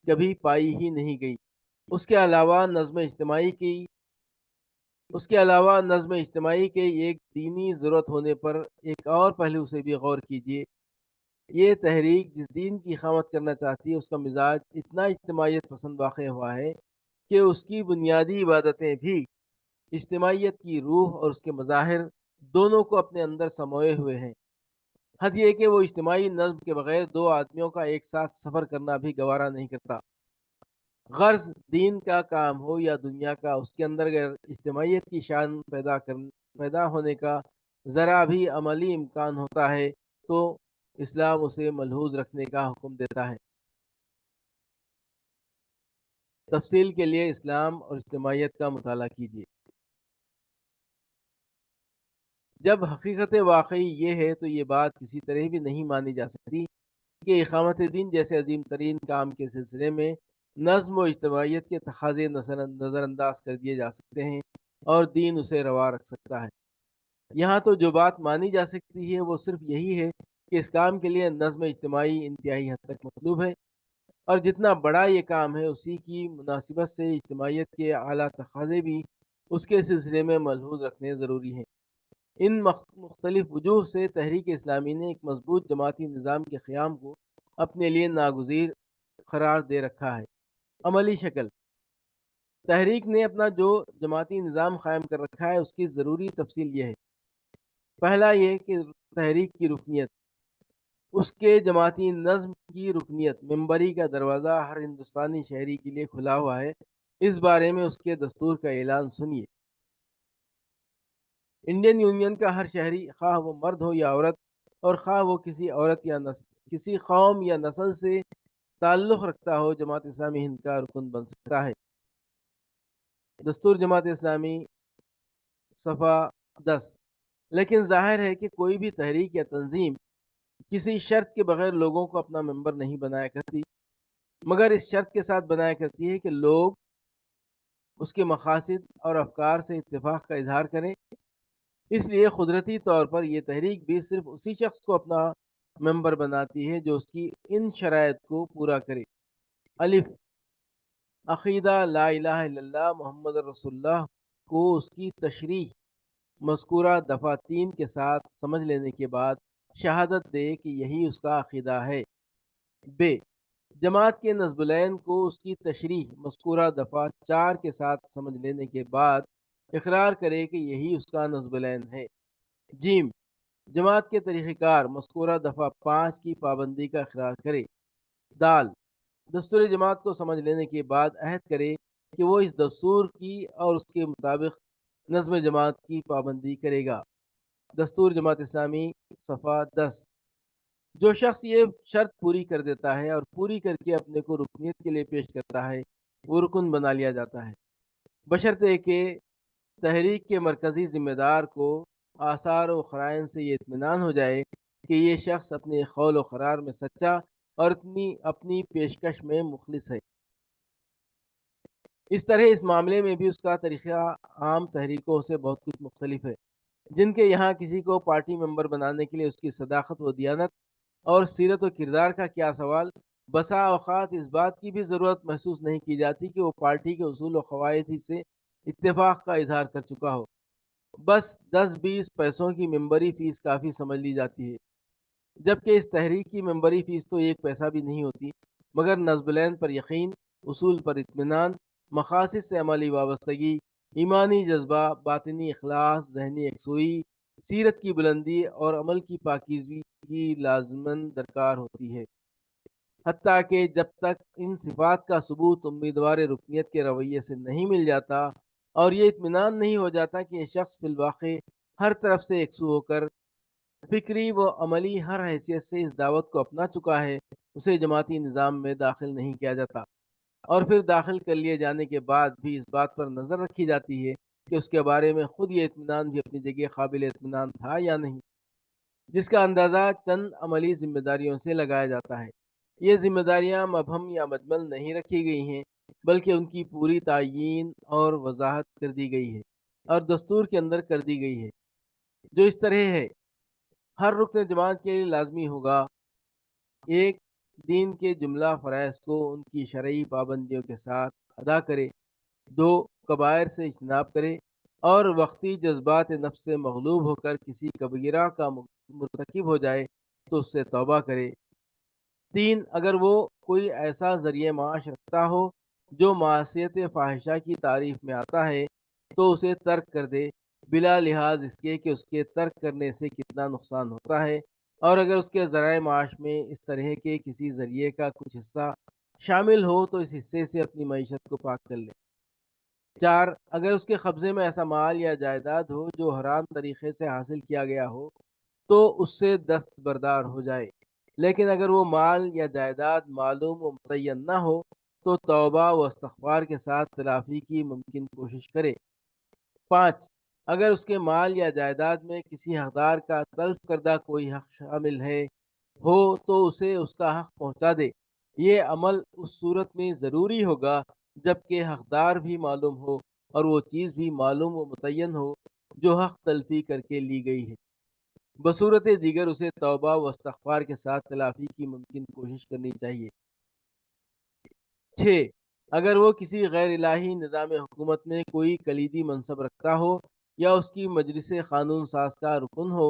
کبھی پائی ہی نہیں گئی۔ اس کے علاوہ نظم اجتماعی کے ایک دینی ضرورت ہونے پر ایک اور پہلو سے بھی غور کیجیے۔ یہ تحریک جس دین کی اقامت کرنا چاہتی ہے اس کا مزاج اتنا اجتماعیت پسند واقع ہوا ہے کہ اس کی بنیادی عبادتیں بھی اجتماعیت کی روح اور اس کے مظاہر دونوں کو اپنے اندر سموئے ہوئے ہیں۔ حد یہ کہ وہ اجتماعی نظم کے بغیر دو آدمیوں کا ایک ساتھ سفر کرنا بھی گوارا نہیں کرتا۔ غرض دین کا کام ہو یا دنیا کا، اس کے اندر اگر اجتماعیت کی شان پیدا ہونے کا ذرا بھی عملی امکان ہوتا ہے تو اسلام اسے ملحوظ رکھنے کا حکم دیتا ہے۔ تفصیل کے لیے اسلام اور اجتماعیت کا مطالعہ کیجیے۔ جب حقیقت واقعی یہ ہے تو یہ بات کسی طرح بھی نہیں مانی جا سکتی کہ اقامت دین جیسے عظیم ترین کام کے سلسلے میں نظم و اجتماعیت کے تقاضے نظر انداز کر دیے جا سکتے ہیں اور دین اسے روا رکھ سکتا ہے۔ یہاں تو جو بات مانی جا سکتی ہے وہ صرف یہی ہے کہ اس کام کے لیے نظم اجتماعی انتہائی حد تک مطلوب ہے، اور جتنا بڑا یہ کام ہے اسی کی مناسبت سے اجتماعیت کے اعلیٰ تقاضے بھی اس کے سلسلے میں ملحوظ رکھنے ضروری ہیں۔ ان مختلف وجوہ سے تحریک اسلامی نے ایک مضبوط جماعتی نظام کے قیام کو اپنے لیے ناگزیر قرار دے رکھا ہے۔ عملی شکل: تحریک نے اپنا جو جماعتی نظام قائم کر رکھا ہے اس کی ضروری تفصیل یہ ہے۔ پہلا یہ کہ تحریک کی رکنیت، اس کے جماعتی نظم کی رکنیت، ممبری کا دروازہ ہر ہندوستانی شہری کے لیے کھلا ہوا ہے۔ اس بارے میں اس کے دستور کا اعلان سنیے۔ انڈین یونین کا ہر شہری، خواہ وہ مرد ہو یا عورت، اور خواہ وہ کسی عورت یا کسی قوم یا نسل سے تعلق رکھتا ہو، جماعت اسلامی ہند کا رکن بن سکتا ہے۔ دستور جماعت اسلامی، صفحہ 10۔ لیکن ظاہر ہے کہ کوئی بھی تحریک یا تنظیم کسی شرط کے بغیر لوگوں کو اپنا ممبر نہیں بنایا کرتی، مگر اس شرط کے ساتھ بنایا کرتی ہے کہ لوگ اس کے مقاصد اور افکار سے اتفاق کا اظہار کریں۔ اس لیے قدرتی طور پر یہ تحریک بھی صرف اسی شخص کو اپنا ممبر بناتی ہے جو اس کی ان شرائط کو پورا کرے۔ الف، عقیدہ لا الہ الا اللہ محمد رسول اللہ کو اس کی تشریح مذکورہ دفعہ 3 کے ساتھ سمجھ لینے کے بعد شہادت دے کہ یہی اس کا عقیدہ ہے۔ ب، جماعت کے نصب العین کو اس کی تشریح مذکورہ دفعہ 4 کے ساتھ سمجھ لینے کے بعد اقرار کرے کہ یہی اس کا نصب العین ہے۔ جیم، جماعت کے طریقہ کار مذکورہ دفعہ 5 کی پابندی کا اقرار کرے۔ دال، دستور جماعت کو سمجھ لینے کے بعد عہد کرے کہ وہ اس دستور کی اور اس کے مطابق نظم جماعت کی پابندی کرے گا۔ دستور جماعت اسلامی، صفحہ 10۔ جو شخص یہ شرط پوری کر دیتا ہے اور پوری کر کے اپنے کو رکنیت کے لیے پیش کرتا ہے وہ رکن بنا لیا جاتا ہے، بشرطے کہ تحریک کے مرکزی ذمہ دار کو آثار و قرائن سے یہ اطمینان ہو جائے کہ یہ شخص اپنے قول و قرار میں سچا اور اپنی پیشکش میں مخلص ہے۔ اس طرح اس معاملے میں بھی اس کا طریقہ عام تحریکوں سے بہت کچھ مختلف ہے، جن کے یہاں کسی کو پارٹی ممبر بنانے کے لیے اس کی صداقت و دیانت اور سیرت و کردار کا کیا سوال، بسا اوقات اس بات کی بھی ضرورت محسوس نہیں کی جاتی کہ وہ پارٹی کے اصول و قواعد ہی سے اتفاق کا اظہار کر چکا ہو۔ بس 10-20 پیسوں کی ممبری فیس کافی سمجھ لی جاتی ہے، جبکہ اس تحریک کی ممبری فیس تو 1 پیسہ بھی نہیں ہوتی، مگر نصب العین پر یقین، اصول پر اطمینان، مقاصد سے عملی وابستگی، ایمانی جذبہ، باطنی اخلاص، ذہنی یکسوئی، سیرت کی بلندی اور عمل کی پاکیزگی کی لازماً درکار ہوتی ہے۔ حتیٰ کہ جب تک ان صفات کا ثبوت امیدوار رکنیت کے رویے سے نہیں مل جاتا اور یہ اطمینان نہیں ہو جاتا کہ یہ شخص فی الواقع ہر طرف سے یکسو ہو کر فکری و عملی ہر حیثیت سے اس دعوت کو اپنا چکا ہے، اسے جماعتی نظام میں داخل نہیں کیا جاتا، اور پھر داخل کر لیے جانے کے بعد بھی اس بات پر نظر رکھی جاتی ہے کہ اس کے بارے میں خود یہ اطمینان بھی اپنی جگہ قابل اطمینان تھا یا نہیں، جس کا اندازہ چند عملی ذمہ داریوں سے لگایا جاتا ہے۔ یہ ذمہ داریاں مبہم یا مجمل نہیں رکھی گئی ہیں، بلکہ ان کی پوری تعیین اور وضاحت کر دی گئی ہے اور دستور کے اندر کر دی گئی ہے، جو اس طرح ہے: ہر رکن جماعت کے لیے لازمی ہوگا: 1، دین کے جملہ فرائض کو ان کی شرعی پابندیوں کے ساتھ ادا کرے۔ 2، کبائر سے اجتناب کرے اور وقتی جذبات نفس سے مغلوب ہو کر کسی کبیرہ کا مرتکب ہو جائے تو اس سے توبہ کرے۔ 3، اگر وہ کوئی ایسا ذریعہ معاش رکھتا ہو جو معصیت فاحشہ کی تعریف میں آتا ہے تو اسے ترک کر دے بلا لحاظ اس کے کہ اس کے ترک کرنے سے کتنا نقصان ہوتا ہے، اور اگر اس کے ذرائع معاش میں اس طرح کے کسی ذریعے کا کچھ حصہ شامل ہو تو اس حصے سے اپنی معیشت کو پاک کر لے۔ 4، اگر اس کے قبضے میں ایسا مال یا جائیداد ہو جو حرام طریقے سے حاصل کیا گیا ہو تو اس سے دستبردار ہو جائے، لیکن اگر وہ مال یا جائیداد معلوم و متعین نہ ہو تو توبہ و استغفار کے ساتھ تلافی کی ممکن کوشش کرے۔ 5، اگر اس کے مال یا جائیداد میں کسی حقدار کا تلف کردہ کوئی حق شامل ہو تو اسے اس کا حق پہنچا دے۔ یہ عمل اس صورت میں ضروری ہوگا جبکہ حقدار بھی معلوم ہو اور وہ چیز بھی معلوم و متعین ہو جو حق تلفی کر کے لی گئی ہے۔ بصورت دیگر اسے توبہ و استغفار کے ساتھ تلافی کی ممکن کوشش کرنی چاہیے۔ 6، اگر وہ کسی غیر الہی نظام حکومت میں کوئی کلیدی منصب رکھتا ہو یا اس کی مجلس قانون ساز کا رکن ہو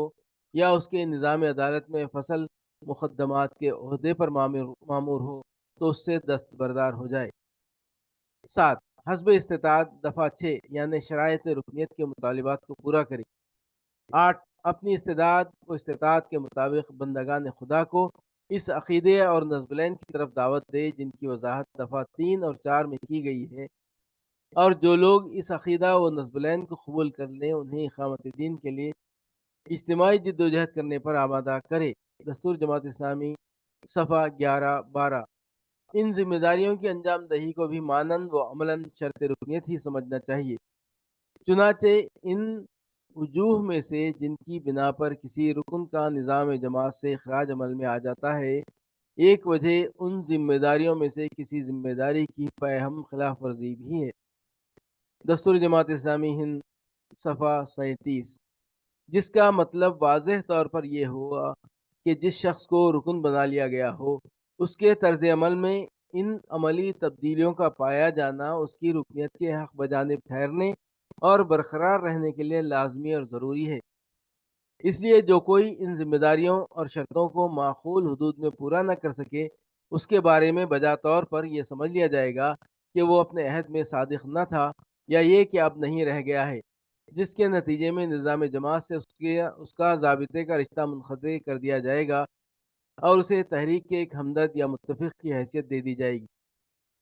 یا اس کے نظام عدالت میں فصل مقدمات کے عہدے پر مامور ہو تو اس سے دستبردار ہو جائے۔ 7، حسب استطاعت دفعہ 6 یعنی شرائط رکنیت کے مطالبات کو پورا کرے۔ 8، اپنی استعداد و استطاعت کے مطابق بندگان خدا کو اس عقیدے اور نزبلین کی طرف دعوت دے جن کی وضاحت دفعہ 3 اور 4 میں کی گئی ہے، اور جو لوگ اس عقیدہ و نزبلین کو قبول کر لیں انہیں اقامت دین کے لیے اجتماعی جد و جہد کرنے پر آمادہ کرے۔ دستور جماعت اسلامی، صفحہ 11-12۔ ان ذمہ داریوں کی انجام دہی کو بھی مانند و عملاً شرط رکنیت ہی سمجھنا چاہیے۔ چنانچہ ان وجوہ میں سے جن کی بنا پر کسی رکن کا نظام جماعت سے اخراج عمل میں آ جاتا ہے، ایک وجہ ان ذمہ داریوں میں سے کسی ذمہ داری کی فاہم خلاف ورزی بھی ہے۔ دستور جماعت اسلامی ہند، صفحہ 37، جس کا مطلب واضح طور پر یہ ہوا کہ جس شخص کو رکن بنا لیا گیا ہو اس کے طرز عمل میں ان عملی تبدیلیوں کا پایا جانا اس کی رکنیت کے حق بجانب ٹھہرنے اور برقرار رہنے کے لیے لازمی اور ضروری ہے۔ اس لیے جو کوئی ان ذمہ داریوں اور شرطوں کو معقول حدود میں پورا نہ کر سکے اس کے بارے میں بجا طور پر یہ سمجھ لیا جائے گا کہ وہ اپنے عہد میں صادق نہ تھا، یا یہ کہ اب نہیں رہ گیا ہے، جس کے نتیجے میں نظام جماعت سے اس کا ضابطے کا رشتہ منقطع کر دیا جائے گا اور اسے تحریک کے ایک ہمدرد یا متفق کی حیثیت دے دی جائے گی۔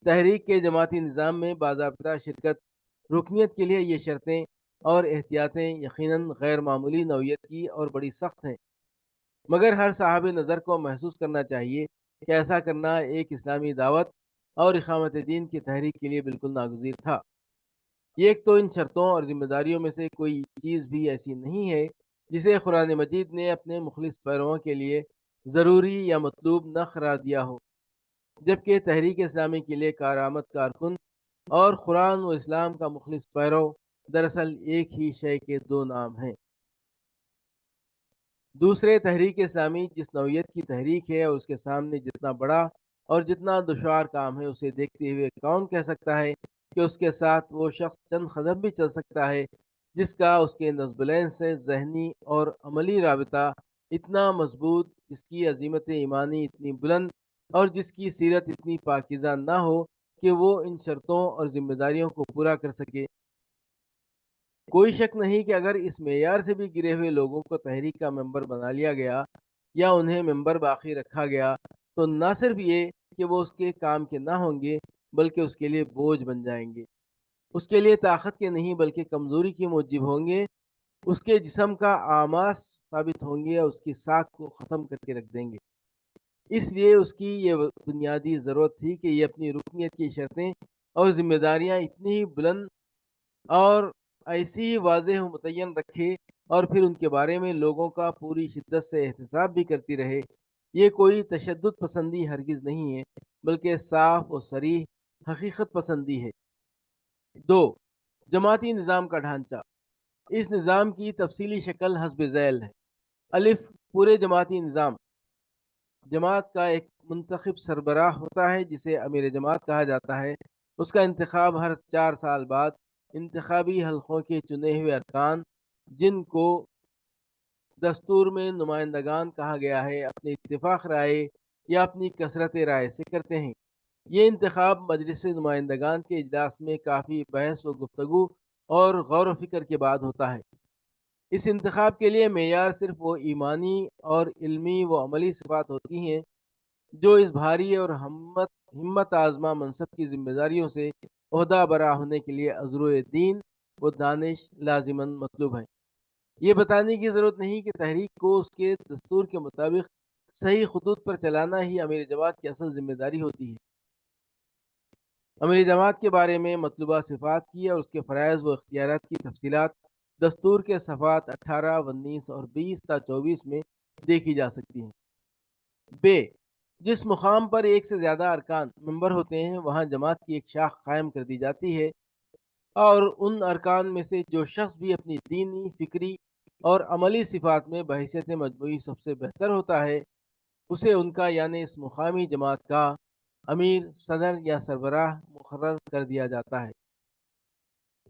تحریک کے جماعتی نظام میں باضابطہ شرکت رکنیت کے لیے یہ شرطیں اور احتیاطیں یقیناً غیر معمولی نوعیت کی اور بڑی سخت ہیں، مگر ہر صاحب نظر کو محسوس کرنا چاہیے کہ ایسا کرنا ایک اسلامی دعوت اور اقامت دین کی تحریک کے لیے بالکل ناگزیر تھا۔ ایک تو ان شرطوں اور ذمہ داریوں میں سے کوئی چیز بھی ایسی نہیں ہے جسے قرآن مجید نے اپنے مخلص پیرووں کے لیے ضروری یا مطلوب نہ قرار دیا ہو، جبکہ تحریک اسلامی کے لیے کارآمد کارکن اور قرآن و اسلام کا مخلص پیرو دراصل ایک ہی شے کے دو نام ہیں۔ دوسرے، تحریک اسلامی جس نوعیت کی تحریک ہے اور اس کے سامنے جتنا بڑا اور جتنا دشوار کام ہے اسے دیکھتے ہوئے کون کہہ سکتا ہے کہ اس کے ساتھ وہ شخص چند قدم بھی چل سکتا ہے جس کا اس کے نزبلین سے ذہنی اور عملی رابطہ اتنا مضبوط، جس کی عظیمت ایمانی اتنی بلند اور جس کی سیرت اتنی پاکیزہ نہ ہو کہ وہ ان شرطوں اور ذمہ داریوں کو پورا کر سکے۔ کوئی شک نہیں کہ اگر اس معیار سے بھی گرے ہوئے لوگوں کو تحریک کا ممبر بنا لیا گیا یا انہیں ممبر باقی رکھا گیا تو نہ صرف یہ کہ وہ اس کے کام کے نہ ہوں گے بلکہ اس کے لیے بوجھ بن جائیں گے، اس کے لیے طاقت کے نہیں بلکہ کمزوری کے موجب ہوں گے، اس کے جسم کا آماس ثابت ہوں گے اور اس کی ساکھ کو ختم کر کے رکھ دیں گے۔ اس لیے اس کی یہ بنیادی ضرورت تھی کہ یہ اپنی رکنیت کی شرطیں اور ذمہ داریاں اتنی ہی بلند اور ایسی ہی واضح و متعین رکھے اور پھر ان کے بارے میں لوگوں کا پوری شدت سے احتساب بھی کرتی رہے۔ یہ کوئی تشدد پسندی ہرگز نہیں ہے بلکہ صاف و صریح حقیقت پسندی ہے۔ 2، جماعتی نظام کا ڈھانچہ۔ اس نظام کی تفصیلی شکل حسب ذیل ہے۔ الف، پورے جماعتی نظام۔ جماعت کا ایک منتخب سربراہ ہوتا ہے جسے امیر جماعت کہا جاتا ہے۔ اس کا انتخاب ہر 4 سال بعد انتخابی حلقوں کے چنے ہوئے ارکان، جن کو دستور میں نمائندگان کہا گیا ہے، اپنی اتفاق رائے یا اپنی کثرت رائے سے کرتے ہیں۔ یہ انتخاب مجلس نمائندگان کے اجلاس میں کافی بحث و گفتگو اور غور و فکر کے بعد ہوتا ہے۔ اس انتخاب کے لیے معیار صرف وہ ایمانی اور علمی و عملی صفات ہوتی ہیں جو اس بھاری اور ہمت آزما منصب کی ذمہ داریوں سے عہدہ برا ہونے کے لیے عذر دین و دانش لازماً مطلوب ہے۔ یہ بتانے کی ضرورت نہیں کہ تحریک کو اس کے دستور کے مطابق صحیح خطوط پر چلانا ہی امیر جماعت کی اصل ذمہ داری ہوتی ہے۔ امیر جماعت کے بارے میں مطلوبہ صفات کی اور اس کے فرائض و اختیارات کی تفصیلات دستور کے صفحات 18، 19 اور 20 تا 24 میں دیکھی جا سکتی ہیں۔ ب جس مقام پر ایک سے زیادہ ارکان ممبر ہوتے ہیں وہاں جماعت کی ایک شاخ قائم کر دی جاتی ہے، اور ان ارکان میں سے جو شخص بھی اپنی دینی، فکری اور عملی صفات میں بحیثیت مجموعی سب سے بہتر ہوتا ہے اسے ان کا یعنی اس مقامی جماعت کا امیر، صدر یا سربراہ مقرر کر دیا جاتا ہے،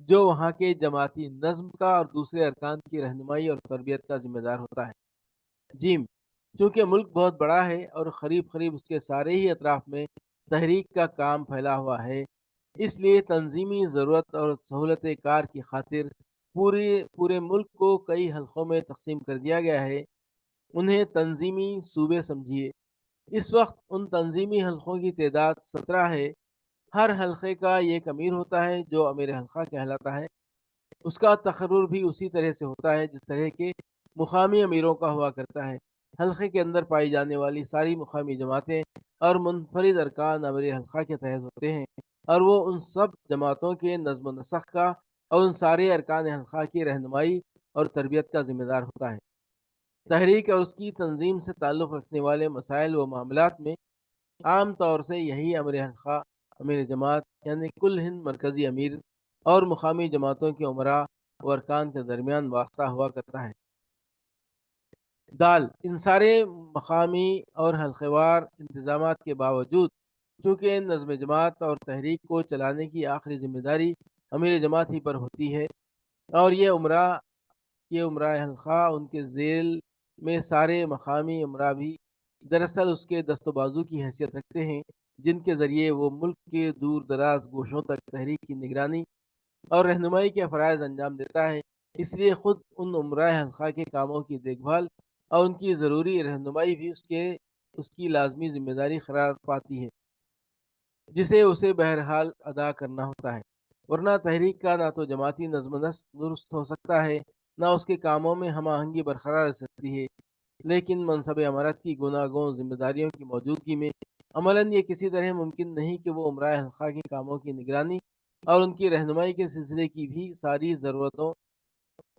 جو وہاں کے جماعتی نظم کا اور دوسرے ارکان کی رہنمائی اور تربیت کا ذمہ دار ہوتا ہے۔ جیم چونکہ ملک بہت بڑا ہے اور قریب قریب اس کے سارے ہی اطراف میں تحریک کا کام پھیلا ہوا ہے، اس لیے تنظیمی ضرورت اور سہولت کار کی خاطر پورے ملک کو کئی حلقوں میں تقسیم کر دیا گیا ہے۔ انہیں تنظیمی صوبے سمجھیے۔ اس وقت ان تنظیمی حلقوں کی تعداد 17 ہے۔ ہر حلقے کا ایک امیر ہوتا ہے جو امیر حلقہ کہلاتا ہے۔ اس کا تقرر بھی اسی طرح سے ہوتا ہے جس طرح کے مقامی امیروں کا ہوا کرتا ہے۔ حلقے کے اندر پائی جانے والی ساری مقامی جماعتیں اور منفرد ارکان امیر حلقہ کے تحت ہوتے ہیں، اور وہ ان سب جماعتوں کے نظم و نسق کا اور ان سارے ارکان حلقہ کی رہنمائی اور تربیت کا ذمہ دار ہوتا ہے۔ تحریک اور اس کی تنظیم سے تعلق رکھنے والے مسائل و معاملات میں عام طور سے یہی امیر حلقہ، امیر جماعت یعنی کل ہند مرکزی امیر اور مقامی جماعتوں کے عمراء و ارکان کے درمیان واسطہ ہوا کرتا ہے۔ دال ان سارے مقامی اور حلقہ وار انتظامات کے باوجود چونکہ نظم جماعت اور تحریک کو چلانے کی آخری ذمہ داری امیر جماعت ہی پر ہوتی ہے، اور یہ عمرہ حلقہ ان کے ذیل میں سارے مقامی عمرہ بھی دراصل اس کے دست و بازو کی حیثیت رکھتے ہیں، جن کے ذریعے وہ ملک کے دور دراز گوشوں تک تحریک کی نگرانی اور رہنمائی کے فرائض انجام دیتا ہے۔ اس لیے خود ان عمرہ حلقہ کے کاموں کی دیکھ بھال اور ان کی ضروری رہنمائی بھی اس کی لازمی ذمہ داری قرار پاتی ہے، جسے اسے بہرحال ادا کرنا ہوتا ہے، ورنہ تحریک کا نہ تو جماعتی نظم و نسق درست ہو سکتا ہے، نہ اس کے کاموں میں ہم آہنگی برقرار رہ سکتی ہے۔ لیکن منصب امارت کی گوناگون ذمہ داریوں کی موجودگی میں عملاً یہ کسی طرح ممکن نہیں کہ وہ عمرہ حلقہ کے کاموں کی نگرانی اور ان کی رہنمائی کے سلسلے کی بھی ساری ضرورتوں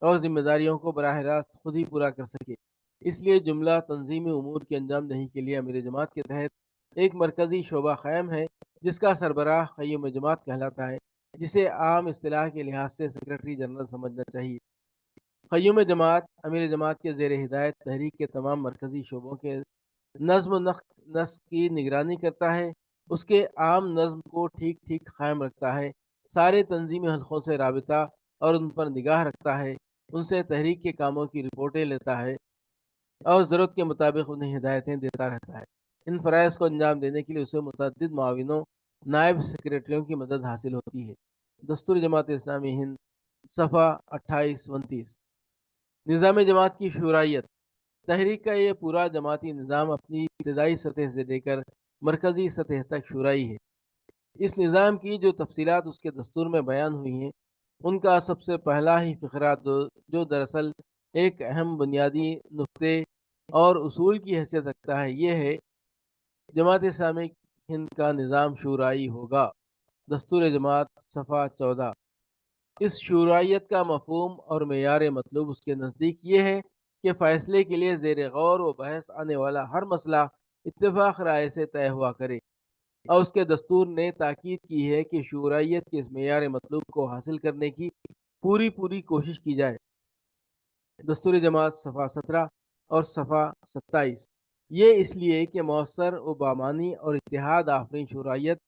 اور ذمہ داریوں کو براہ راست خود ہی پورا کر سکے۔ اس لیے جملہ تنظیمی امور کی انجام دہی کے لیے امیر جماعت کے تحت ایک مرکزی شعبہ قائم ہے جس کا سربراہ قیوم جماعت کہلاتا ہے، جسے عام اصطلاح کے لحاظ سے سیکرٹری جنرل سمجھنا چاہیے۔ قیوم جماعت امیر جماعت کے زیر ہدایت تحریک کے تمام مرکزی شعبوں کے نظم و نسق کی نگرانی کرتا ہے، اس کے عام نظم کو ٹھیک ٹھیک قائم رکھتا ہے، سارے تنظیمی حلقوں سے رابطہ اور ان پر نگاہ رکھتا ہے، ان سے تحریک کے کاموں کی رپورٹیں لیتا ہے اور ضرورت کے مطابق انہیں ہدایتیں دیتا رہتا ہے۔ ان فرائض کو انجام دینے کے لیے اسے متعدد معاونوں، نائب سیکرٹریوں کی مدد حاصل ہوتی ہے۔ دستور جماعت اسلامی ہند، صفحہ 28-29۔ نظام جماعت کی شورائیت۔ تحریک کا یہ پورا جماعتی نظام اپنی ابتدائی سطح سے لے کر مرکزی سطح تک شورائی ہے۔ اس نظام کی جو تفصیلات اس کے دستور میں بیان ہوئی ہیں ان کا سب سے پہلا ہی فقرہ جو دراصل ایک اہم بنیادی نقطے اور اصول کی حیثیت رکھتا ہے یہ ہے: جماعت اسلامی ہند کا نظام شورائی ہوگا۔ دستور جماعت، صفحہ 14۔ اس شورائیت کا مفہوم اور معیار مطلوب اس کے نزدیک یہ ہے کہ فیصلے کے لیے زیر غور و بحث آنے والا ہر مسئلہ اتفاق رائے سے طے ہوا کرے، اور اس کے دستور نے تاکید کی ہے کہ شورائیت کے اس معیار مطلوب کو حاصل کرنے کی پوری کوشش کی جائے۔ دستور جماعت، صفحہ 17 اور صفحہ 27۔ یہ اس لیے کہ مؤثر و بامانی اور اتحاد آفرین شورائیت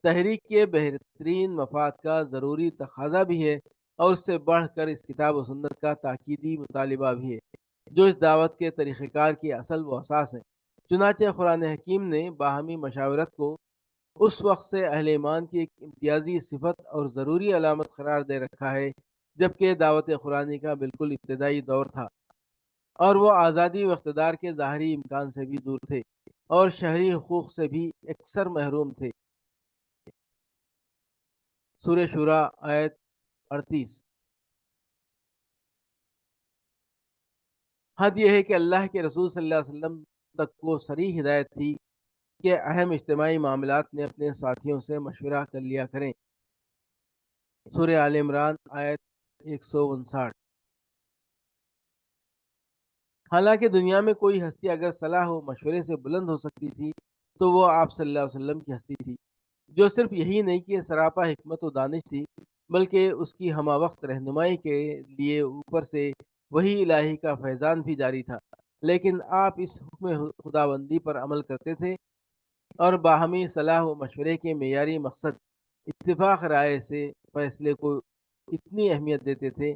تحریک کے بہترین مفاد کا ضروری تقاضا بھی ہے، اور اس سے بڑھ کر اس کتاب و سنت کا تاکیدی مطالبہ بھی ہے، جو اس دعوت کے طریقہ کار کی اصل و اساس ہے۔ چنانچہ قرآن حکیم نے باہمی مشاورت کو اس وقت سے اہل ایمان کی ایک امتیازی صفت اور ضروری علامت قرار دے رکھا ہے جبکہ دعوت قرآنی کا بالکل ابتدائی دور تھا اور وہ آزادی و اقتدار کے ظاہری امکان سے بھی دور تھے اور شہری حقوق سے بھی اکثر محروم تھے۔ سورہ شورا آیت 38۔ حد یہ ہے کہ اللہ کے رسول صلی اللہ علیہ وسلم تک کو صریح ہدایت تھی کہ اہم اجتماعی معاملات میں اپنے ساتھیوں سے مشورہ کر لیا کریں۔ سورہ آل عمران آیت 159۔ حالانکہ دنیا میں کوئی ہستی اگر صلاح و مشورے سے بلند ہو سکتی تھی تو وہ آپ صلی اللہ علیہ وسلم کی ہستی تھی، جو صرف یہی نہیں کہ سراپا حکمت و دانش تھی، بلکہ اس کی ہمہ وقت رہنمائی کے لیے اوپر سے وہی الہی کا فیضان بھی جاری تھا۔ لیکن آپ اس حکم خداوندی پر عمل کرتے تھے اور باہمی صلاح و مشورے کے معیاری مقصد اتفاق رائے سے فیصلے کو اتنی اہمیت دیتے تھے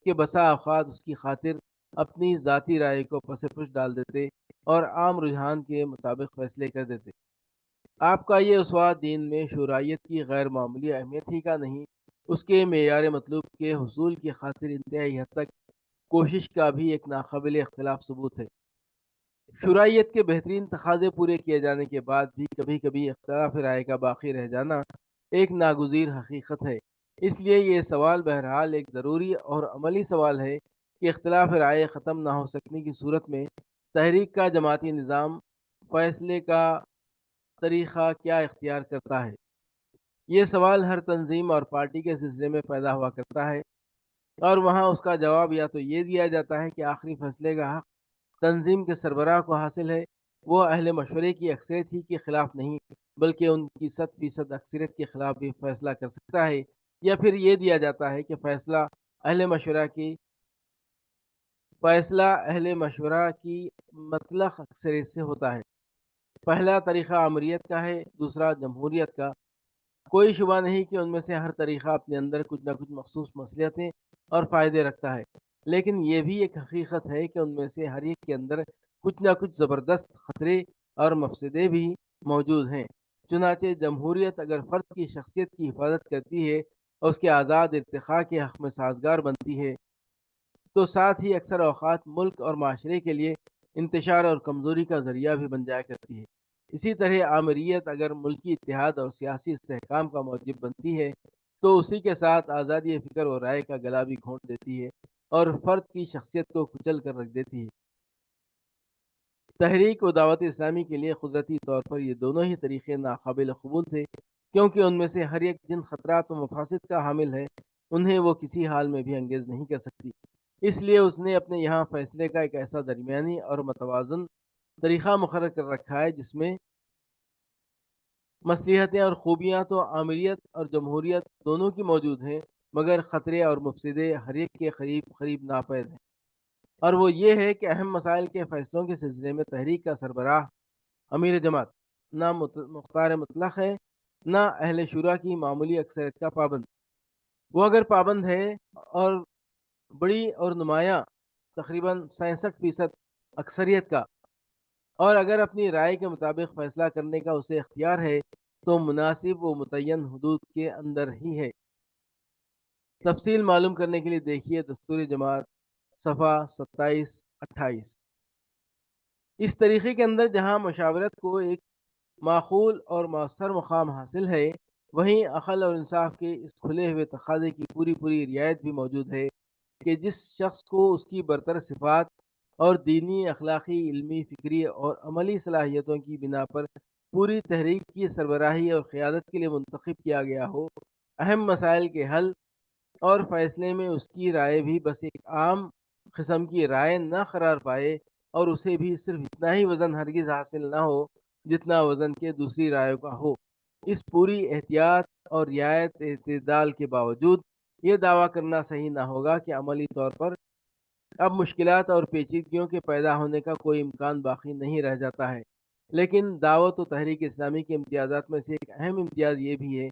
کہ بسا اوقات اس کی خاطر اپنی ذاتی رائے کو پس پش ڈال دیتے اور عام رجحان کے مطابق فیصلے کر دیتے۔ آپ کا یہ اسوہ دین میں شورائیت کی غیر معمولی اہمیت ہی کا نہیں، اس کے معیار مطلوب کے حصول کی خاطر انتہائی حد تک کوشش کا بھی ایک ناقابل اختلاف ثبوت ہے۔ شرائیت کے بہترین تقاضے پورے کیے جانے کے بعد بھی کبھی کبھی اختلاف رائے کا باقی رہ جانا ایک ناگزیر حقیقت ہے۔ اس لیے یہ سوال بہرحال ایک ضروری اور عملی سوال ہے کہ اختلاف رائے ختم نہ ہو سکنے کی صورت میں تحریک کا جماعتی نظام فیصلے کا طریقہ کیا اختیار کرتا ہے۔ یہ سوال ہر تنظیم اور پارٹی کے سلسلے میں پیدا ہوا کرتا ہے، اور وہاں اس کا جواب یا تو یہ دیا جاتا ہے کہ آخری فیصلے کا حق تنظیم کے سربراہ کو حاصل ہے، وہ اہل مشورے کی اکثریت ہی کے خلاف نہیں بلکہ ان کی 100% اکثریت کے خلاف بھی فیصلہ کر سکتا ہے، یا پھر یہ دیا جاتا ہے کہ فیصلہ اہل مشورہ کی مطلق اکثریت سے ہوتا ہے۔ پہلا طریقہ آمریت کا ہے، دوسرا جمہوریت کا۔ کوئی شبہ نہیں کہ ان میں سے ہر طریقہ اپنے اندر کچھ نہ کچھ مخصوص مصلحتیں اور فائدے رکھتا ہے، لیکن یہ بھی ایک حقیقت ہے کہ ان میں سے ہر ایک کے اندر کچھ نہ کچھ زبردست خطرے اور مفسدے بھی موجود ہیں۔ چنانچہ جمہوریت اگر فرد کی شخصیت کی حفاظت کرتی ہے اور اس کے آزاد ارتقاء کے حق میں سازگار بنتی ہے، تو ساتھ ہی اکثر اوقات ملک اور معاشرے کے لیے انتشار اور کمزوری کا ذریعہ بھی بن جایا کرتی ہے۔ اسی طرح آمریت اگر ملکی اتحاد اور سیاسی استحکام کا موجب بنتی ہے تو اسی کے ساتھ آزادی فکر اور رائے کا گلا بھی گھونٹ دیتی ہے اور فرد کی شخصیت کو کچل کر رکھ دیتی ہے۔ تحریک و دعوت اسلامی کے لیے قدرتی طور پر یہ دونوں ہی طریقے ناقابل قبول تھے، کیونکہ ان میں سے ہر ایک جن خطرات و مفاسد کا حامل ہے انہیں وہ کسی حال میں بھی انگیز نہیں کر سکتی۔ اس لیے اس نے اپنے یہاں فیصلے کا ایک ایسا درمیانی اور متوازن طریقہ مقرر کر رکھا ہے جس میں مصلحتیں اور خوبیاں تو آمریت اور جمہوریت دونوں کی موجود ہیں، مگر خطرے اور مفسدے ہر ایک کے قریب قریب ناپید ہیں۔ اور وہ یہ ہے کہ اہم مسائل کے فیصلوں کے سلسلے میں تحریک کا سربراہ امیر جماعت نہ مختار مطلق ہے، نہ اہل شورا کی معمولی اکثریت کا پابند۔ وہ اگر پابند ہے اور بڑی اور نمایاں تقریباً 67% اکثریت کا، اور اگر اپنی رائے کے مطابق فیصلہ کرنے کا اسے اختیار ہے تو مناسب و متعین حدود کے اندر ہی ہے۔ تفصیل معلوم کرنے کے لیے دیکھیے دستور جماعت صفحہ 27-28۔ اس طریقے کے اندر جہاں مشاورت کو ایک معقول اور مؤثر مقام حاصل ہے، وہیں عقل اور انصاف کے اس کھلے ہوئے تقاضے کی پوری پوری رعایت بھی موجود ہے کہ جس شخص کو اس کی برتر صفات اور دینی، اخلاقی، علمی، فکری اور عملی صلاحیتوں کی بنا پر پوری تحریک کی سربراہی اور قیادت کے لیے منتخب کیا گیا ہو، اہم مسائل کے حل اور فیصلے میں اس کی رائے بھی بس ایک عام قسم کی رائے نہ قرار پائے اور اسے بھی صرف اتنا ہی وزن ہرگز حاصل نہ ہو جتنا وزن کے دوسری رائے کا ہو۔ اس پوری احتیاط اور رعایت اعتدال کے باوجود یہ دعویٰ کرنا صحیح نہ ہوگا کہ عملی طور پر اب مشکلات اور پیچیدگیوں کے پیدا ہونے کا کوئی امکان باقی نہیں رہ جاتا ہے۔ لیکن دعوت و تحریک اسلامی کے امتیازات میں سے ایک اہم امتیاز یہ بھی ہے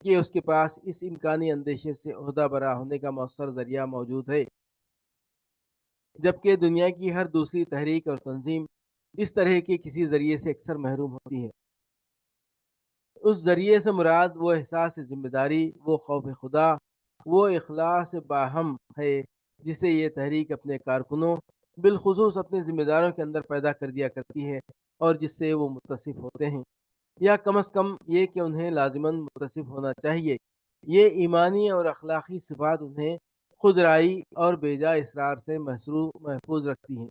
کہ اس کے پاس اس امکانی اندیشے سے عہدہ برا ہونے کا مؤثر ذریعہ موجود ہے، جبکہ دنیا کی ہر دوسری تحریک اور تنظیم اس طرح کے کسی ذریعے سے اکثر محروم ہوتی ہے۔ اس ذریعے سے مراد وہ احساس ذمہ داری، وہ خوف خدا وہ اخلاص باہم ہے جسے یہ تحریک اپنے کارکنوں بالخصوص اپنے ذمہ داروں کے اندر پیدا کر دیا کرتی ہے، اور جس سے وہ متصف ہوتے ہیں، یا کم از کم یہ کہ انہیں لازماً متصف ہونا چاہیے۔ یہ ایمانی اور اخلاقی صفات انہیں خود رائی اور بیجا اصرار سے محفوظ رکھتی ہیں،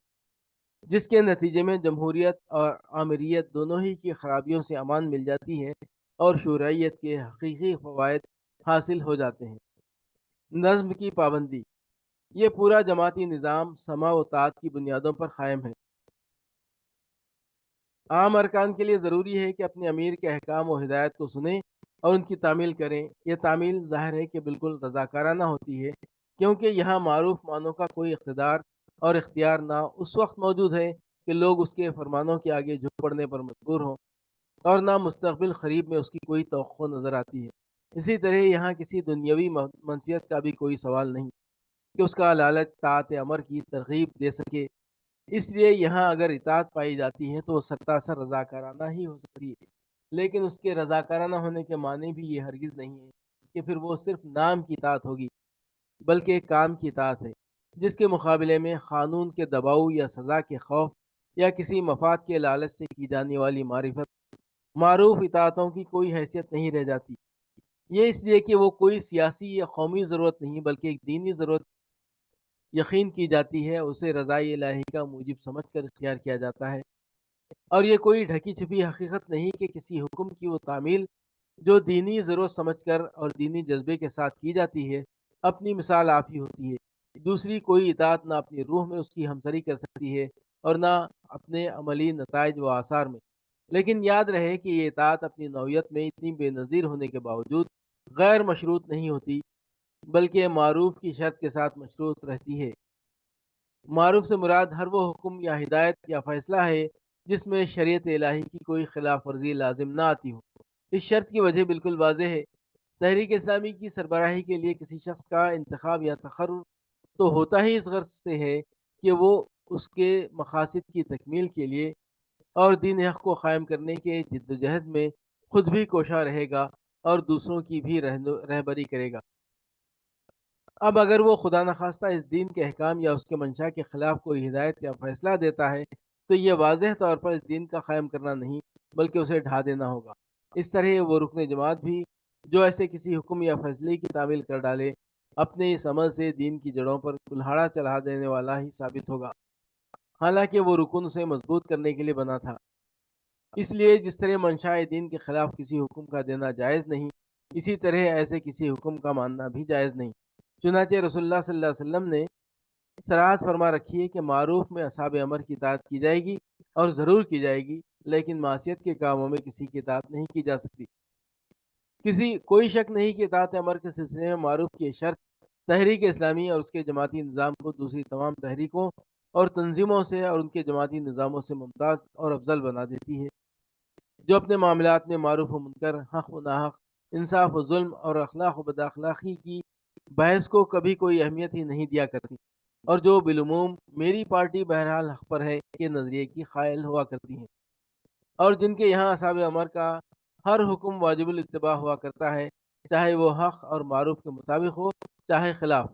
جس کے نتیجے میں جمہوریت اور آمریت دونوں ہی کی خرابیوں سے امان مل جاتی ہے اور شورعیت کے حقیقی فوائد حاصل ہو جاتے ہیں۔ نظم کی پابندی، یہ پورا جماعتی نظام سمع و طاعت کی بنیادوں پر قائم ہے۔ عام ارکان کے لیے ضروری ہے کہ اپنے امیر کے احکام و ہدایت کو سنیں اور ان کی تعمیل کریں۔ یہ تعمیل ظاہر ہے کہ بالکل رضاکارانہ ہوتی ہے، کیونکہ یہاں معروف معنوں کا کوئی اقتدار اور اختیار نہ اس وقت موجود ہے کہ لوگ اس کے فرمانوں کے آگے جھک پڑنے پر مجبور ہوں، اور نہ مستقبل قریب میں اس کی کوئی توقع نظر آتی ہے۔ اسی طرح یہاں کسی دنیاوی منفیت کا بھی کوئی سوال نہیں کہ اس کا لالچ طاعت امر کی ترغیب دے سکے۔ اس لیے یہاں اگر اطاعت پائی جاتی ہے تو وہ سرتاسر رضاکارانہ ہی ہو سکتی ہے، لیکن اس کے رضاکارانہ ہونے کے معنی بھی یہ ہرگز نہیں ہے کہ پھر وہ صرف نام کی اطاعت ہوگی، بلکہ کام کی اطاعت ہے، جس کے مقابلے میں قانون کے دباؤ یا سزا کے خوف یا کسی مفاد کے لالچ سے کی جانے والی معرفت معروف اطاعتوں کی کوئی حیثیت نہیں رہ جاتی۔ یہ اس لیے کہ وہ کوئی سیاسی یا قومی ضرورت نہیں بلکہ ایک دینی ضرورت یقین کی جاتی ہے، اسے رضائے الہی کا موجب سمجھ کر اختیار کیا جاتا ہے، اور یہ کوئی ڈھکی چھپی حقیقت نہیں کہ کسی حکم کی وہ تعمیل جو دینی ضرورت سمجھ کر اور دینی جذبے کے ساتھ کی جاتی ہے اپنی مثال آپ ہی ہوتی ہے۔ دوسری کوئی اطاعت نہ اپنی روح میں اس کی ہمسری کر سکتی ہے اور نہ اپنے عملی نتائج و آثار میں، لیکن یاد رہے کہ یہ اطاعت اپنی نوعیت میں اتنی بے نظیر ہونے کے باوجود غیر مشروط نہیں ہوتی، بلکہ معروف کی شرط کے ساتھ مشروط رہتی ہے۔ معروف سے مراد ہر وہ حکم یا ہدایت یا فیصلہ ہے جس میں شریعت الہی کی کوئی خلاف ورزی لازم نہ آتی ہو۔ اس شرط کی وجہ بالکل واضح ہے۔ تحریک اسلامی کی سربراہی کے لیے کسی شخص کا انتخاب یا تقرر تو ہوتا ہی اس غرض سے ہے کہ وہ اس کے مقاصد کی تکمیل کے لیے اور دین حق کو قائم کرنے کے جد و جہد میں خود بھی کوشاں رہے گا اور دوسروں کی بھی رہبری کرے گا۔ اب اگر وہ خدا نخواستہ اس دین کے احکام یا اس کے منشا کے خلاف کوئی ہدایت یا فیصلہ دیتا ہے تو یہ واضح طور پر اس دین کا قائم کرنا نہیں بلکہ اسے ڈھا دینا ہوگا۔ اس طرح وہ رکن جماعت بھی جو ایسے کسی حکم یا فیصلے کی تعمیل کر ڈالے اپنے اس عمل سے دین کی جڑوں پر کلہاڑا چلا دینے والا ہی ثابت ہوگا، حالانکہ وہ رکن اسے مضبوط کرنے کے لیے بنا تھا۔ اس لیے جس طرح منشاء دین کے خلاف کسی حکم کا دینا جائز نہیں، اسی طرح ایسے کسی حکم کا ماننا بھی جائز نہیں۔ چنانچہ رسول اللہ صلی اللہ علیہ وسلم نے صراحت فرما رکھی ہے کہ معروف میں اصحاب امر کی اطاعت کی جائے گی اور ضرور کی جائے گی، لیکن معصیت کے کاموں میں کسی کی اطاعت نہیں کی جا سکتی۔ کوئی شک نہیں کہ اطاعت امر کے سلسلے میں معروف کی شرط تحریک اسلامی اور اس کے جماعتی نظام کو دوسری تمام تحریکوں اور تنظیموں سے اور ان کے جماعتی نظاموں سے ممتاز اور افضل بنا دیتی ہے، جو اپنے معاملات میں معروف و منکر، حق و ناحق، انصاف و ظلم اور اخلاق و بد اخلاقی کی بحث کو کبھی کوئی اہمیت ہی نہیں دیا کرتی، اور جو بالعموم میری پارٹی بہرحال حق پر ہے کے نظریے کی قائل ہوا کرتی ہیں، اور جن کے یہاں اصحاب امر کا ہر حکم واجب الاتباع ہوا کرتا ہے، چاہے وہ حق اور معروف کے مطابق ہو چاہے خلاف۔